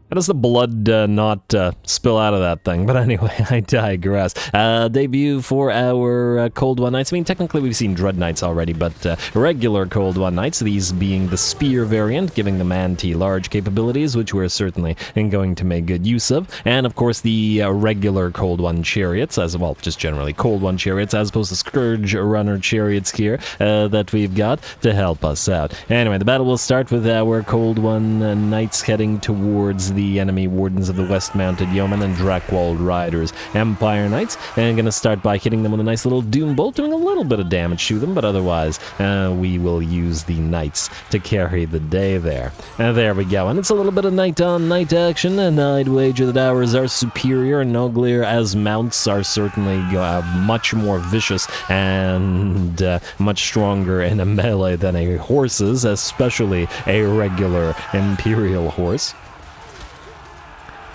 I does the blood not spill out of that thing? But anyway, I digress. Debut for our Cold One Knights. I mean, technically we've seen Dread Knights already, but regular Cold One Knights, these being the Spear variant, giving them anti-large capabilities, which we're certainly going to make good use of. And of course the regular Cold One Chariots, as well, just generally Cold One Chariots, as opposed to Scourge Runner Chariots here that we've got to help us out. Anyway, the battle will start with our Cold One Knights heading towards the enemy Wardens of the West Mounted Yeomen and Drakewald Riders Empire Knights, and gonna start by hitting them with a nice little Doom Bolt, doing a little bit of damage to them, but otherwise we will use the Knights to carry the day there. There we go, and it's a little bit of night-on-night action, and I'd wager that ours are superior and uglier, as mounts are certainly much more vicious and much stronger in a melee than a horse's, especially a regular Imperial horse.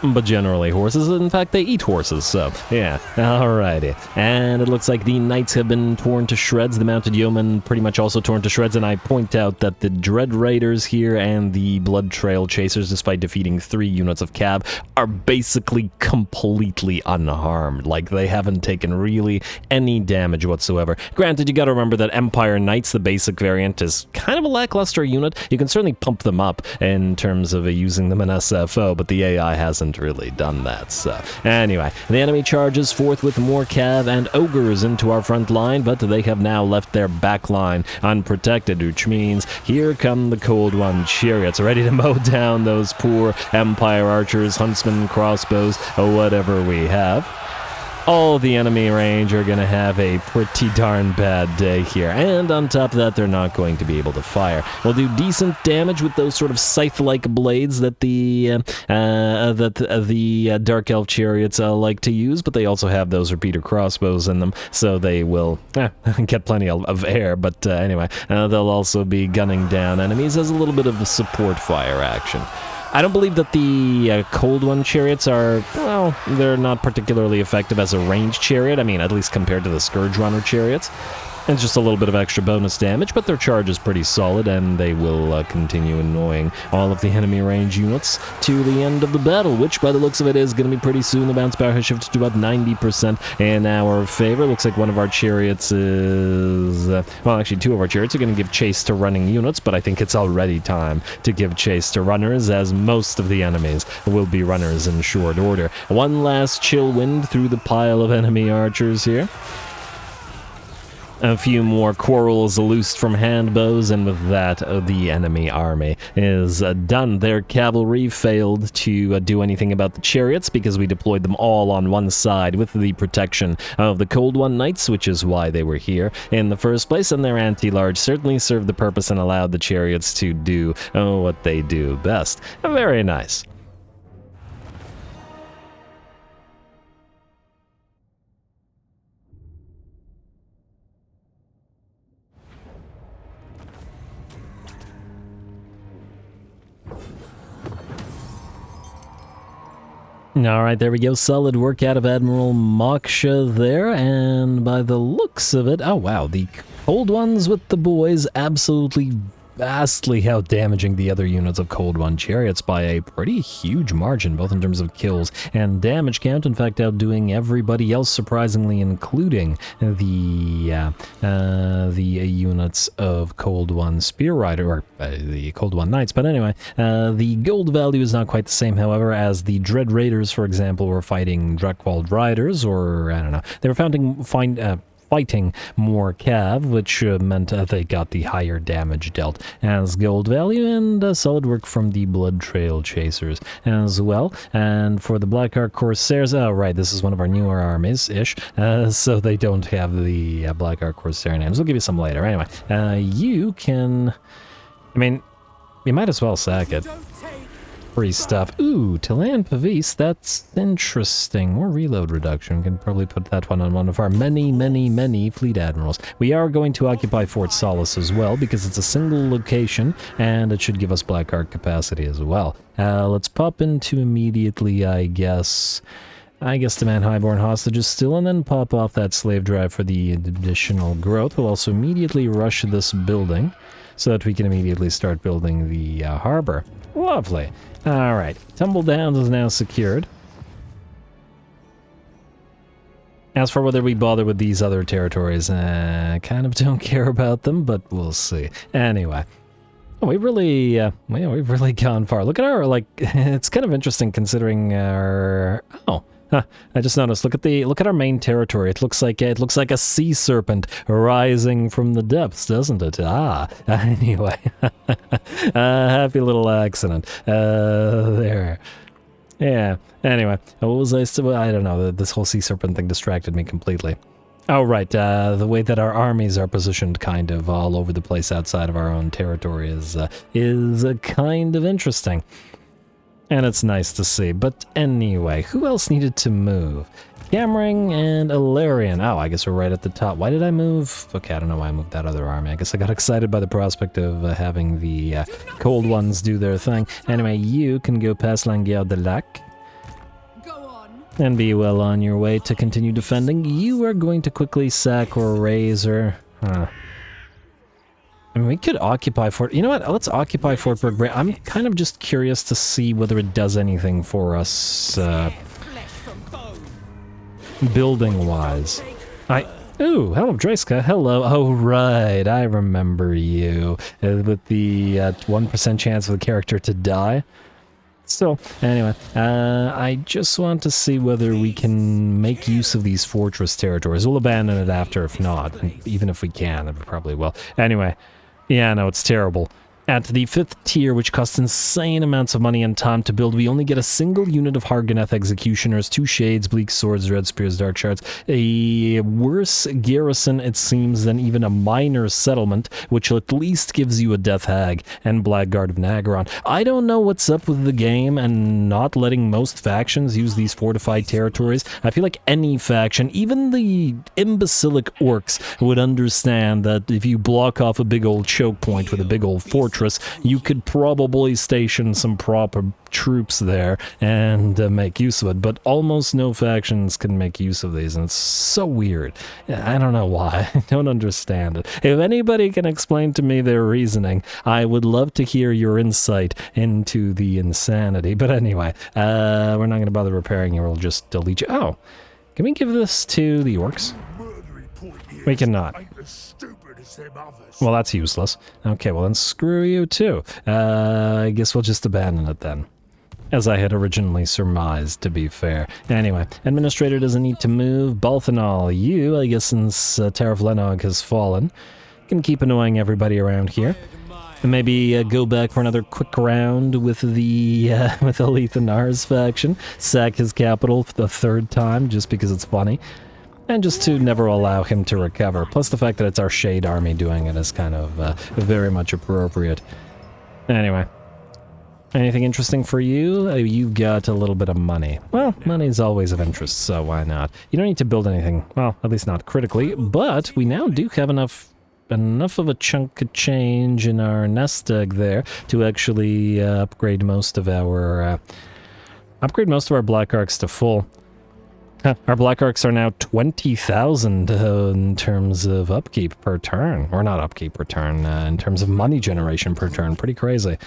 But generally horses, in fact, they eat horses, so yeah, alrighty. And it looks like the Knights have been torn to shreds, the Mounted Yeomen pretty much also torn to shreds, and I point out that the Dread Raiders here and the Blood Trail Chasers, despite defeating 3 units of cav, are basically completely unharmed. Like, they haven't taken really any damage whatsoever. Granted, you gotta remember that Empire Knights, the basic variant, is kind of a lackluster unit. You can certainly pump them up in terms of using them in SFO, but the AI hasn't really done that. So anyway, the enemy charges forth with more cav and ogres into our front line, but they have now left their back line unprotected, which means here come the Cold One Chariots, ready to mow down those poor Empire archers, huntsmen, crossbows, or whatever we have. All the enemy range are going to have a pretty darn bad day here, and on top of that, they're not going to be able to fire. We'll do decent damage with those sort of scythe-like blades that the Dark Elf Chariots like to use, but they also have those repeater crossbows in them, so they will get plenty of air, but anyway, they'll also be gunning down enemies as a little bit of a support fire action. I don't believe that the Cold One Chariots are, well, they're not particularly effective as a ranged chariot. I mean, at least compared to the Scourge Runner Chariots. It's just a little bit of extra bonus damage, but their charge is pretty solid, and they will continue annoying all of the enemy range units to the end of the battle, which, by the looks of it, is going to be pretty soon. The bounce power has shifted to about 90% in our favor. Looks like one of our chariots is... well, actually, 2 of our chariots are going to give chase to running units, but I think it's already time to give chase to runners, as most of the enemies will be runners in short order. One last chill wind through the pile of enemy archers here. A few more quarrels loosed from handbows, and with that, the enemy army is done. Their cavalry failed to do anything about the chariots because we deployed them all on one side with the protection of the Cold One Knights, which is why they were here in the first place, and their anti-large certainly served the purpose and allowed the chariots to do what they do best. Very nice. Alright, there we go. Solid work out of Admiral Moksha there, and by the looks of it, oh wow, the Cold Ones with the boys absolutely vastly out-damaging the other units of Cold One Chariots by a pretty huge margin, both in terms of kills and damage count. In fact, outdoing everybody else, surprisingly, including the units of Cold One Spear Rider, or the Cold One Knights. But anyway, the gold value is not quite the same, however, as the Dread Raiders, for example, were fighting Drakewald Riders, or, I don't know, they were fighting more cav, which meant they got the higher damage dealt as gold value, and solid work from the Blood Trail Chasers as well. And for the Black Ark Corsairs, oh right, this is one of our newer armies-ish, so they don't have the Black Ark Corsair names. We'll give you some later. Anyway, you can... I mean, you might as well sack it. Free stuff. Ooh, Talan Pavis, that's interesting. More reload reduction. We can probably put that one on one of our many fleet admirals. We are going to occupy Fort Solace as well, because it's a single location, and it should give us Black Ark capacity as well. Let's pop into immediately, I guess, I guess demand highborn hostages still, and then pop off that slave drive for the additional growth. We'll also immediately rush this building so that we can immediately start building the harbor. Lovely. Alright, Tumble Downs is now secured. As for whether we bother with these other territories, kind of don't care about them, but we'll see. Anyway, we've really gone far. Look at our, like, it's kind of interesting considering our, I just noticed. Look at our main territory. It looks like a sea serpent rising from the depths, doesn't it? Anyway, happy little accident there. Yeah. Anyway, what was I still? I don't know. This whole sea serpent thing distracted me completely. Oh, right. The way that our armies are positioned kind of all over the place outside of our own territory is kind of interesting. And it's nice to see. But anyway, who else needed to move? Cammering and Ilarion. Oh, I guess we're right at the top. Why did I move? Okay, I don't know why I moved that other army. I guess I got excited by the prospect of having the cold ones do their thing. Anyway, you can go past Langueur de Lac. And be well on your way to continue defending. You are going to quickly sack or raise or... I mean, we could occupy Fort... You know what? Let's occupy Fort Berg. I'm kind of just curious to see whether it does anything for us, building-wise. Ooh, hello, Dreska. Hello. Oh, right. I remember you. With the 1% chance of the character to die. So, anyway, I just want to see whether we can make use of these fortress territories. We'll abandon it after, if not. And even if we can, we probably will. Anyway, yeah, no, it's terrible. At the 5th tier, which costs insane amounts of money and time to build, we only get a single unit of Harganeth Executioners, 2 Shades, Bleak Swords, Red Spears, Dark Shards, a worse garrison, it seems, than even a minor settlement, which at least gives you a Death Hag and Blackguard of Nagaron. I don't know what's up with the game and not letting most factions use these fortified territories. I feel like any faction, even the imbecilic orcs, would understand that if you block off a big old choke point with a big old fortress, you could probably station some proper troops there and make use of it, but almost no factions can make use of these, and it's so weird. I don't know why. I don't understand it. If anybody can explain to me their reasoning, I would love to hear your insight into the insanity. But anyway, we're not going to bother repairing you. We'll just delete you. Oh, can we give this to the orcs? We cannot. Well, that's useless. Okay, well then screw you too. I guess we'll just abandon it then. As I had originally surmised, to be fair. Anyway, Administrator doesn't need to move. Balthanol, you, I guess since Tariff Lenog has fallen, can keep annoying everybody around here. And maybe go back for another quick round with the Lethanar's faction. Sack his capital for the 3rd time, just because it's funny. And just to never allow him to recover. Plus the fact that it's our Shade army doing it is kind of very much appropriate. Anyway. Anything interesting for you? You've got a little bit of money. Well, money's always of interest, so why not? You don't need to build anything. Well, at least not critically. But we now do have enough of a chunk of change in our nest egg there to actually upgrade most of our Black Arcs to full. Our Black Arcs are now 20,000 in terms of upkeep per turn. Or not upkeep per turn, in terms of money generation per turn. Pretty crazy.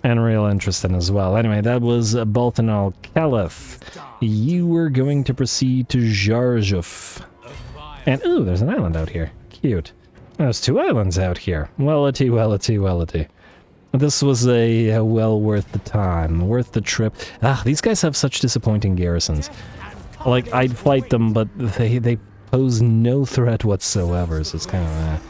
And real interesting as well. Anyway, that was Balthanol Caliph. You were going to proceed to Jarjuf. And, ooh, there's an island out here. Cute. There's 2 islands out here. Wellity, wellity, wellity. This was a well worth the time, worth the trip. These guys have such disappointing garrisons. Like, I'd fight them, but they pose no threat whatsoever, so it's kind of,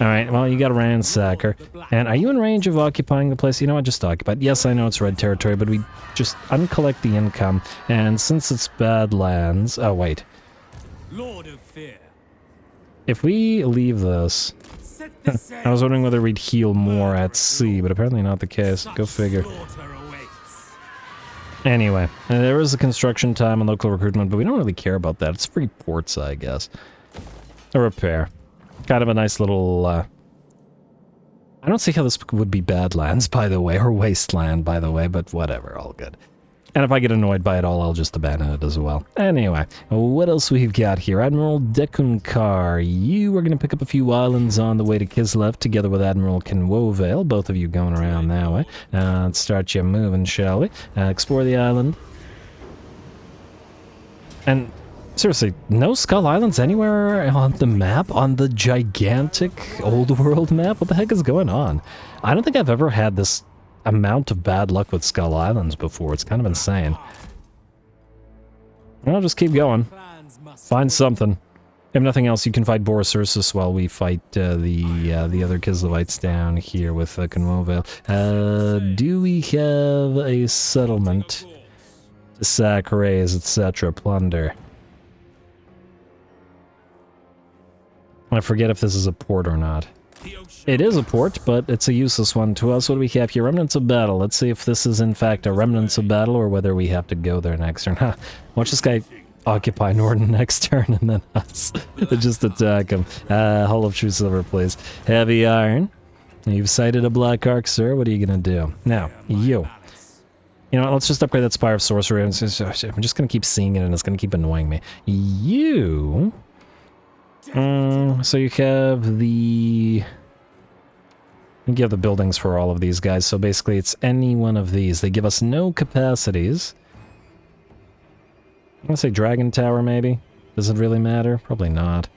Alright, well, you got a ransacker. And are you in range of occupying the place? You know what, just occupy it. Yes, I know it's red territory, but we just uncollect the income. And since it's Badlands... Oh, wait. Lord of Fear. If we leave this... I was wondering whether we'd heal more at sea, but apparently not the case. Go figure. Anyway, there is a construction time and local recruitment, but we don't really care about that. It's free ports, I guess. A repair. Kind of a nice little, I don't see how this would be Badlands, by the way, or Wasteland, by the way, but whatever, all good. And if I get annoyed by it all, I'll just abandon it as well. Anyway, what else we've got here? Admiral Karond Kar, you are going to pick up a few islands on the way to Kislev, together with Admiral Kinwovale, both of you going around that way. Let's start you moving, shall we? Explore the island. And seriously, no Skull Islands anywhere on the map? On the gigantic old world map? What the heck is going on? I don't think I've ever had this amount of bad luck with Skull Islands before. It's kind of insane. I'll just keep going. Find something. If nothing else, you can fight Boris Ursus while we fight the other Kislevites down here with Kinwovale. Do we have a settlement to sack, raise, etc., plunder? I forget if this is a port or not. It is a port, but it's a useless one to us. What do we have here? Remnants of battle. Let's see if this is in fact a remnants of battle or whether we have to go there next turn. Huh. Watch this guy occupy Norden next turn and then us just attack him. Hull of True Silver, please. Heavy iron. You've sighted a black arc, sir. What are you going to do? Now, you. You know what, let's just upgrade that Spire of Sorcery. I'm just going to keep seeing it and it's going to keep annoying me. You... so you have the... You have the buildings for all of these guys, so basically it's any one of these. They give us no capacities. I'm gonna say Dragon Tower, maybe? Does it really matter? Probably not.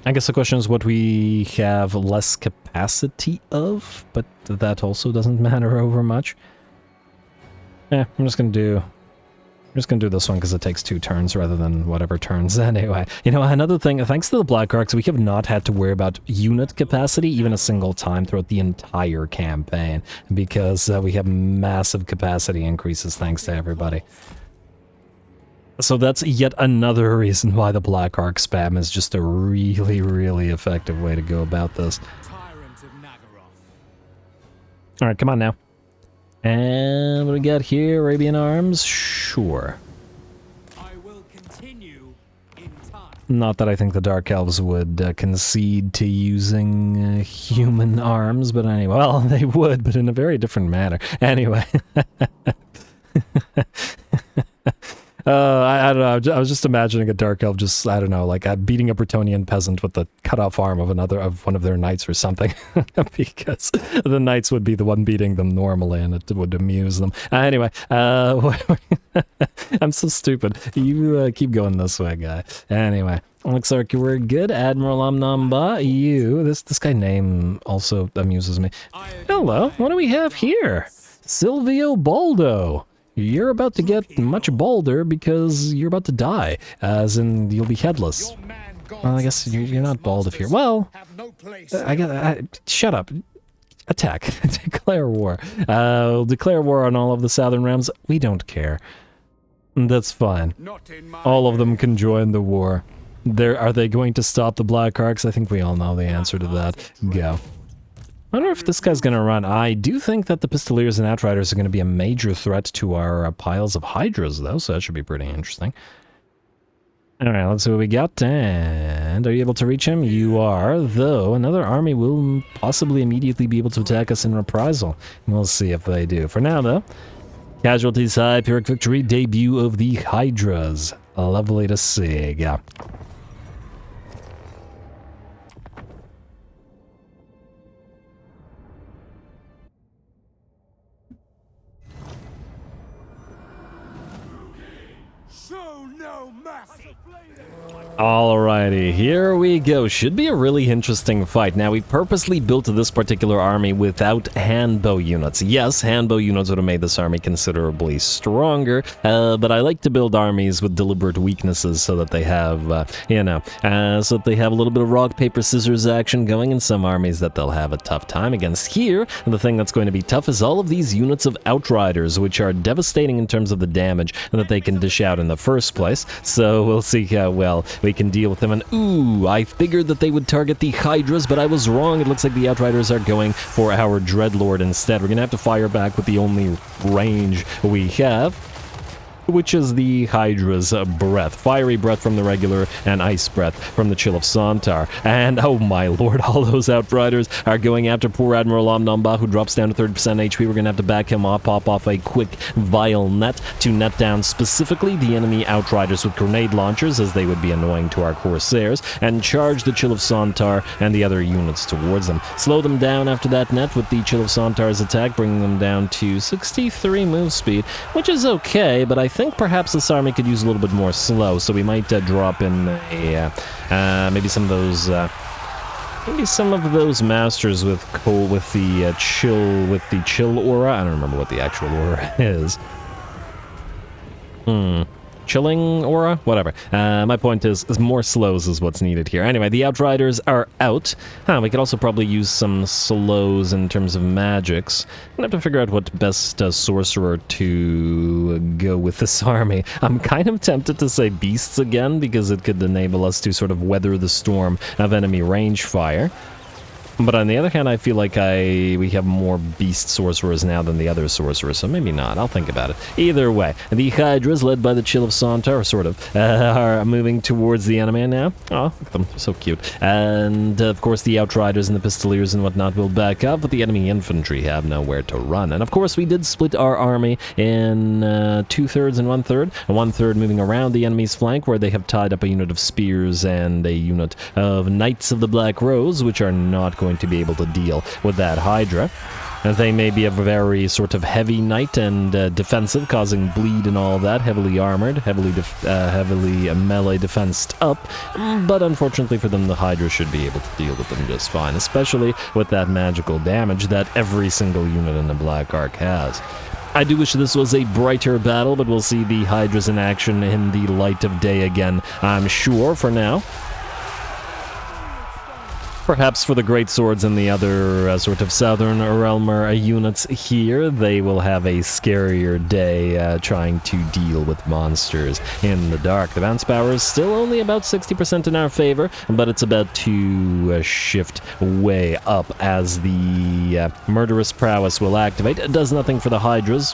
I guess the question is what we have less capacity of, but that also doesn't matter over much. I'm just gonna do this one because it takes 2 turns rather than whatever turns anyway. You know, another thing, thanks to the Black Arcs, we have not had to worry about unit capacity even a single time throughout the entire campaign because we have massive capacity increases thanks to everybody. So that's yet another reason why the Black Arc spam is just a really, really effective way to go about this. Alright, come on now. And what do we got here? Arabian Arms? Sure. I will continue in time. Not that I think the Dark Elves would concede to using human arms, but anyway. Well, they would, but in a very different manner. Anyway. I don't know, I was just imagining a Dark Elf just, I don't know, like beating a Bretonnian peasant with the cut-off arm of one of their knights or something, because the knights would be the one beating them normally, and it would amuse them. Anyway, I'm so stupid. You keep going this way, guy. Anyway, looks like we're good. Admiral Omnamba, you. This guy name also amuses me. Hello, what do we have here? Silvio Baldo. You're about to get much bolder because you're about to die, as in you'll be headless. Well, I guess you're not bald if you're... Well, shut up. Attack. Declare war. We'll declare war on all of the Southern Realms. We don't care. That's fine. All of them can join the war. Are they going to stop the Black Arcs? I think we all know the answer to that. Go. I wonder if this guy's going to run. I do think that the Pistoliers and Outriders are going to be a major threat to our piles of Hydras, though, so that should be pretty interesting. Alright, let's see what we got. And are you able to reach him? You are, though another army will possibly immediately be able to attack us in reprisal. We'll see if they do. For now, though, casualties high, Pyrrhic victory, debut of the Hydras. Lovely to see. Yeah. Alrighty, here we go. Should be a really interesting fight. Now, we purposely built this particular army without handbow units. Yes, handbow units would have made this army considerably stronger, but I like to build armies with deliberate weaknesses so that they have, so that they have a little bit of rock, paper, scissors action going in some armies that they'll have a tough time against. Here, and the thing that's going to be tough is all of these units of Outriders, which are devastating in terms of the damage that they can dish out in the first place. So we'll see how well we can deal with them. And ooh, I figured that they would target the Hydras, but I was wrong. It looks like the Outriders are going for our Dreadlord instead. We're gonna have to fire back with the only range we have. which is the Hydra's breath. Fiery breath from the regular and ice breath from the chill of Sontar. And oh my lord, all those Outriders are going after poor Admiral Omnamba, who drops down to 30% HP. We're going to have to back him off, pop off a quick vile net to net down specifically the enemy Outriders with grenade launchers, as they would be annoying to our Corsairs, and charge the chill of Sontar and the other units towards them. Slow them down after that net with the chill of Sontar's attack, bringing them down to 63 move speed, which is okay, but I think perhaps this army could use a little bit more slow, so we might drop in a, maybe some of those masters with the chill aura. I don't remember what the actual aura is. Chilling aura? Whatever. My point is more slows is what's needed here. Anyway, the Outriders are out. We could also probably use some slows in terms of magics. I'm gonna have to figure out what best sorcerer to go with this army. I'm kind of tempted to say beasts again, because it could enable us to sort of weather the storm of enemy range fire. But on the other hand, I feel like we have more beast sorcerers now than the other sorcerers, so maybe not. I'll think about it. Either way, the Hydras, led by the Chill of Sontar, sort of, are moving towards the enemy now. Oh, look at them. They're so cute. And, of course, the Outriders and the Pistoliers and whatnot will back up, but the enemy infantry have nowhere to run. And, of course, we did split our army in 2/3 and 1/3. And 1/3 moving around the enemy's flank, where they have tied up a unit of spears and a unit of Knights of the Black Rose, which are not going to be able to deal with that Hydra. They may be a very sort of heavy knight and defensive, causing bleed and all that, heavily armored, heavily melee defensed up, but unfortunately for them, the Hydra should be able to deal with them just fine, especially with that magical damage that every single unit in the Black Ark has. I do wish this was a brighter battle, but we'll see the Hydras in action in the light of day again, I'm sure, for now. Perhaps for the Great Swords and the other sort of Southern Realmer units here, they will have a scarier day trying to deal with monsters in the dark. The bounce power is still only about 60% in our favor, but it's about to shift way up as the Murderous Prowess will activate. It does nothing for the Hydras,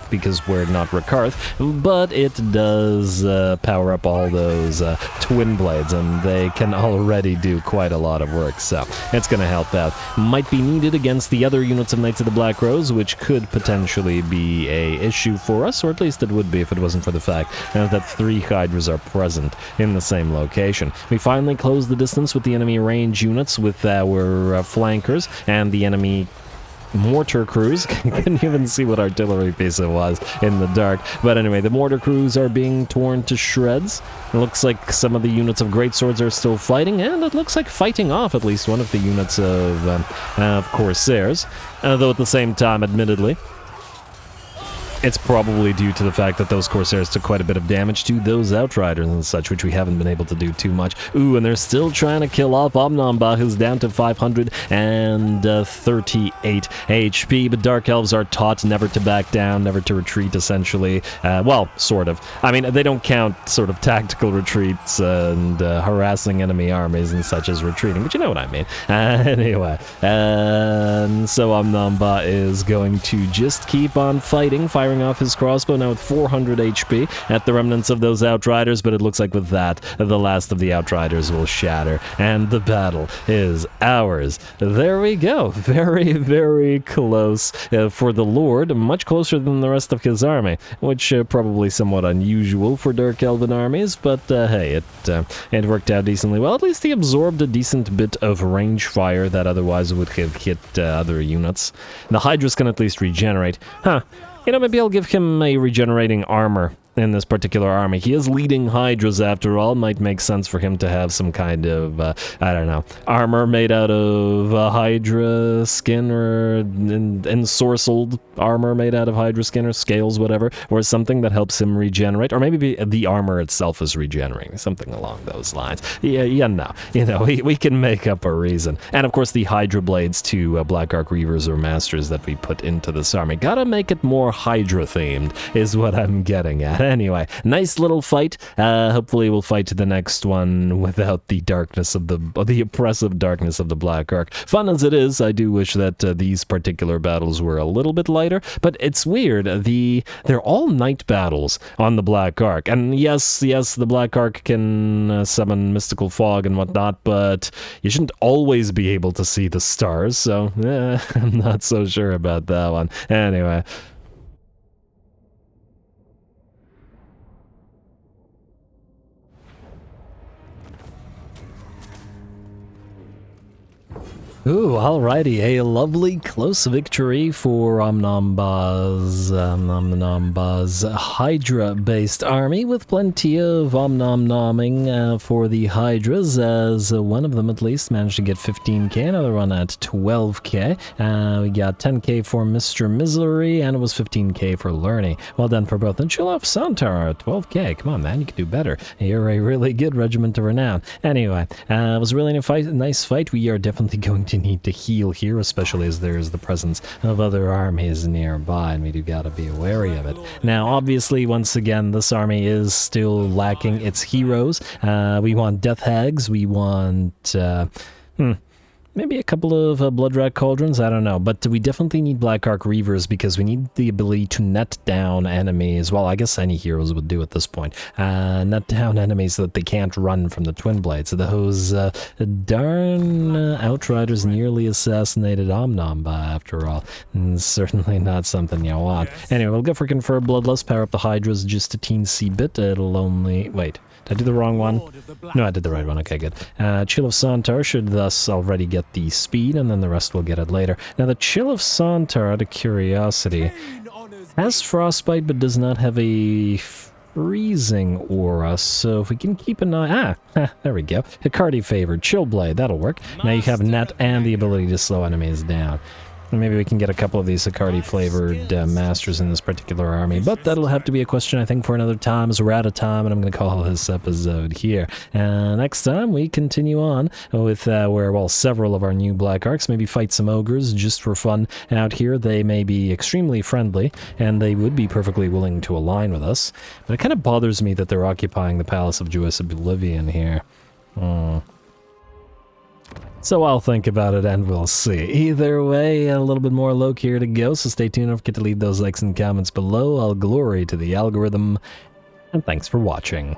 because we're not Rakarth, but it does power up all those twin blades, and they can already do quite a lot of work, so it's going to help out. Might be needed against the other units of Knights of the Black Rose, which could potentially be a issue for us, or at least it would be if it wasn't for the fact that 3 Hydras are present in the same location. We finally closed the distance with the enemy range units with our flankers, and the enemy mortar crews. Couldn't even see what artillery piece it was in the dark. But anyway, the mortar crews are being torn to shreds. It looks like some of the units of greatswords are still fighting, and it looks like fighting off at least one of the units of Corsairs. Though at the same time, admittedly, it's probably due to the fact that those Corsairs took quite a bit of damage to those Outriders and such, which we haven't been able to do too much. Ooh, and they're still trying to kill off Omnamba, who's down to 538 HP, but Dark Elves are taught never to back down, never to retreat, essentially. Well, sort of. I mean, they don't count sort of tactical retreats and harassing enemy armies and such as retreating, but you know what I mean. Anyway, and so Omnamba is going to just keep on fighting, firing off his crossbow now with 400 HP at the remnants of those Outriders, but it looks like with that, the last of the Outriders will shatter, and the battle is ours. There we go. Very, very close for the Lord, much closer than the rest of his army, which probably somewhat unusual for Dark Elven armies, but hey, it worked out decently well. At least he absorbed a decent bit of range fire that otherwise would have hit other units. The Hydras can at least regenerate. You know, maybe I'll give him a regenerating armor in this particular army. He is leading Hydras after all. Might make sense for him to have some kind of, I don't know, armor made out of Hydra skin, or ensorcelled armor made out of Hydra skin or scales, whatever, or something that helps him regenerate, or maybe the armor itself is regenerating, something along those lines. Yeah, no, you know, we can make up a reason. And of course the Hydra blades to Black Ark Reavers or Masters that we put into this army. Gotta make it more Hydra themed is what I'm getting at. Anyway, nice little fight. Hopefully we'll fight to the next one without the darkness of the oppressive darkness of the Black Ark. Fun as it is, I do wish that these particular battles were a little bit lighter, but it's weird. They're all night battles on the Black Ark, and yes, the Black Ark can summon mystical fog and whatnot, but you shouldn't always be able to see the stars, so I'm not so sure about that one. Anyway. Ooh, alrighty, a lovely close victory for Omnambaz Hydra-based army, with plenty of Omnom-nomming for the Hydras, as one of them at least managed to get 15k, another one at 12k. We got 10k for Mr. Misery, and it was 15k for Lerny. Well done for both. And Chill Santar, 12k. Come on, man, you can do better. You're a really good regiment of renown. Anyway, it was a really nice fight. We are definitely going to need to heal here, especially as there is the presence of other armies nearby, and we do gotta be wary of it. Now, obviously, once again, this army is still lacking its heroes. We want Death Hags, we want maybe a couple of Bloodrat Cauldrons, I don't know. But we definitely need Black Ark Reavers because we need the ability to net down enemies. Well, I guess any heroes would do at this point. Net down enemies so that they can't run from the Twin Blades. Those darn Outriders nearly assassinated Omnamba, after all. And certainly not something you want. Anyway, we'll go for Confer Bloodlust, power up the Hydras just a teensy bit. It'll only... Wait. Did I do the wrong one? No, I did the right one. Okay, good. Chill of Santar should thus already get the speed, and then the rest will get it later. Now, the Chill of Santar, out of curiosity, has Frostbite, but does not have a freezing aura, so if we can keep an eye... there we go. Hikari favored. Chill Blade, that'll work. Now you have net and the ability to slow enemies down. And maybe we can get a couple of these Hikari-flavored masters in this particular army, but that'll have to be a question, I think, for another time, as we're out of time, and I'm going to call this episode here. Next time, we continue on with several of our new Black Arks, maybe fight some ogres just for fun out here. They may be extremely friendly, and they would be perfectly willing to align with us, but it kind of bothers me that they're occupying the Palace of Joyous Oblivion here. So I'll think about it and we'll see. Either way, a little bit more Lokhir to go, so stay tuned. Don't forget to leave those likes and comments below. All glory to the algorithm, and thanks for watching.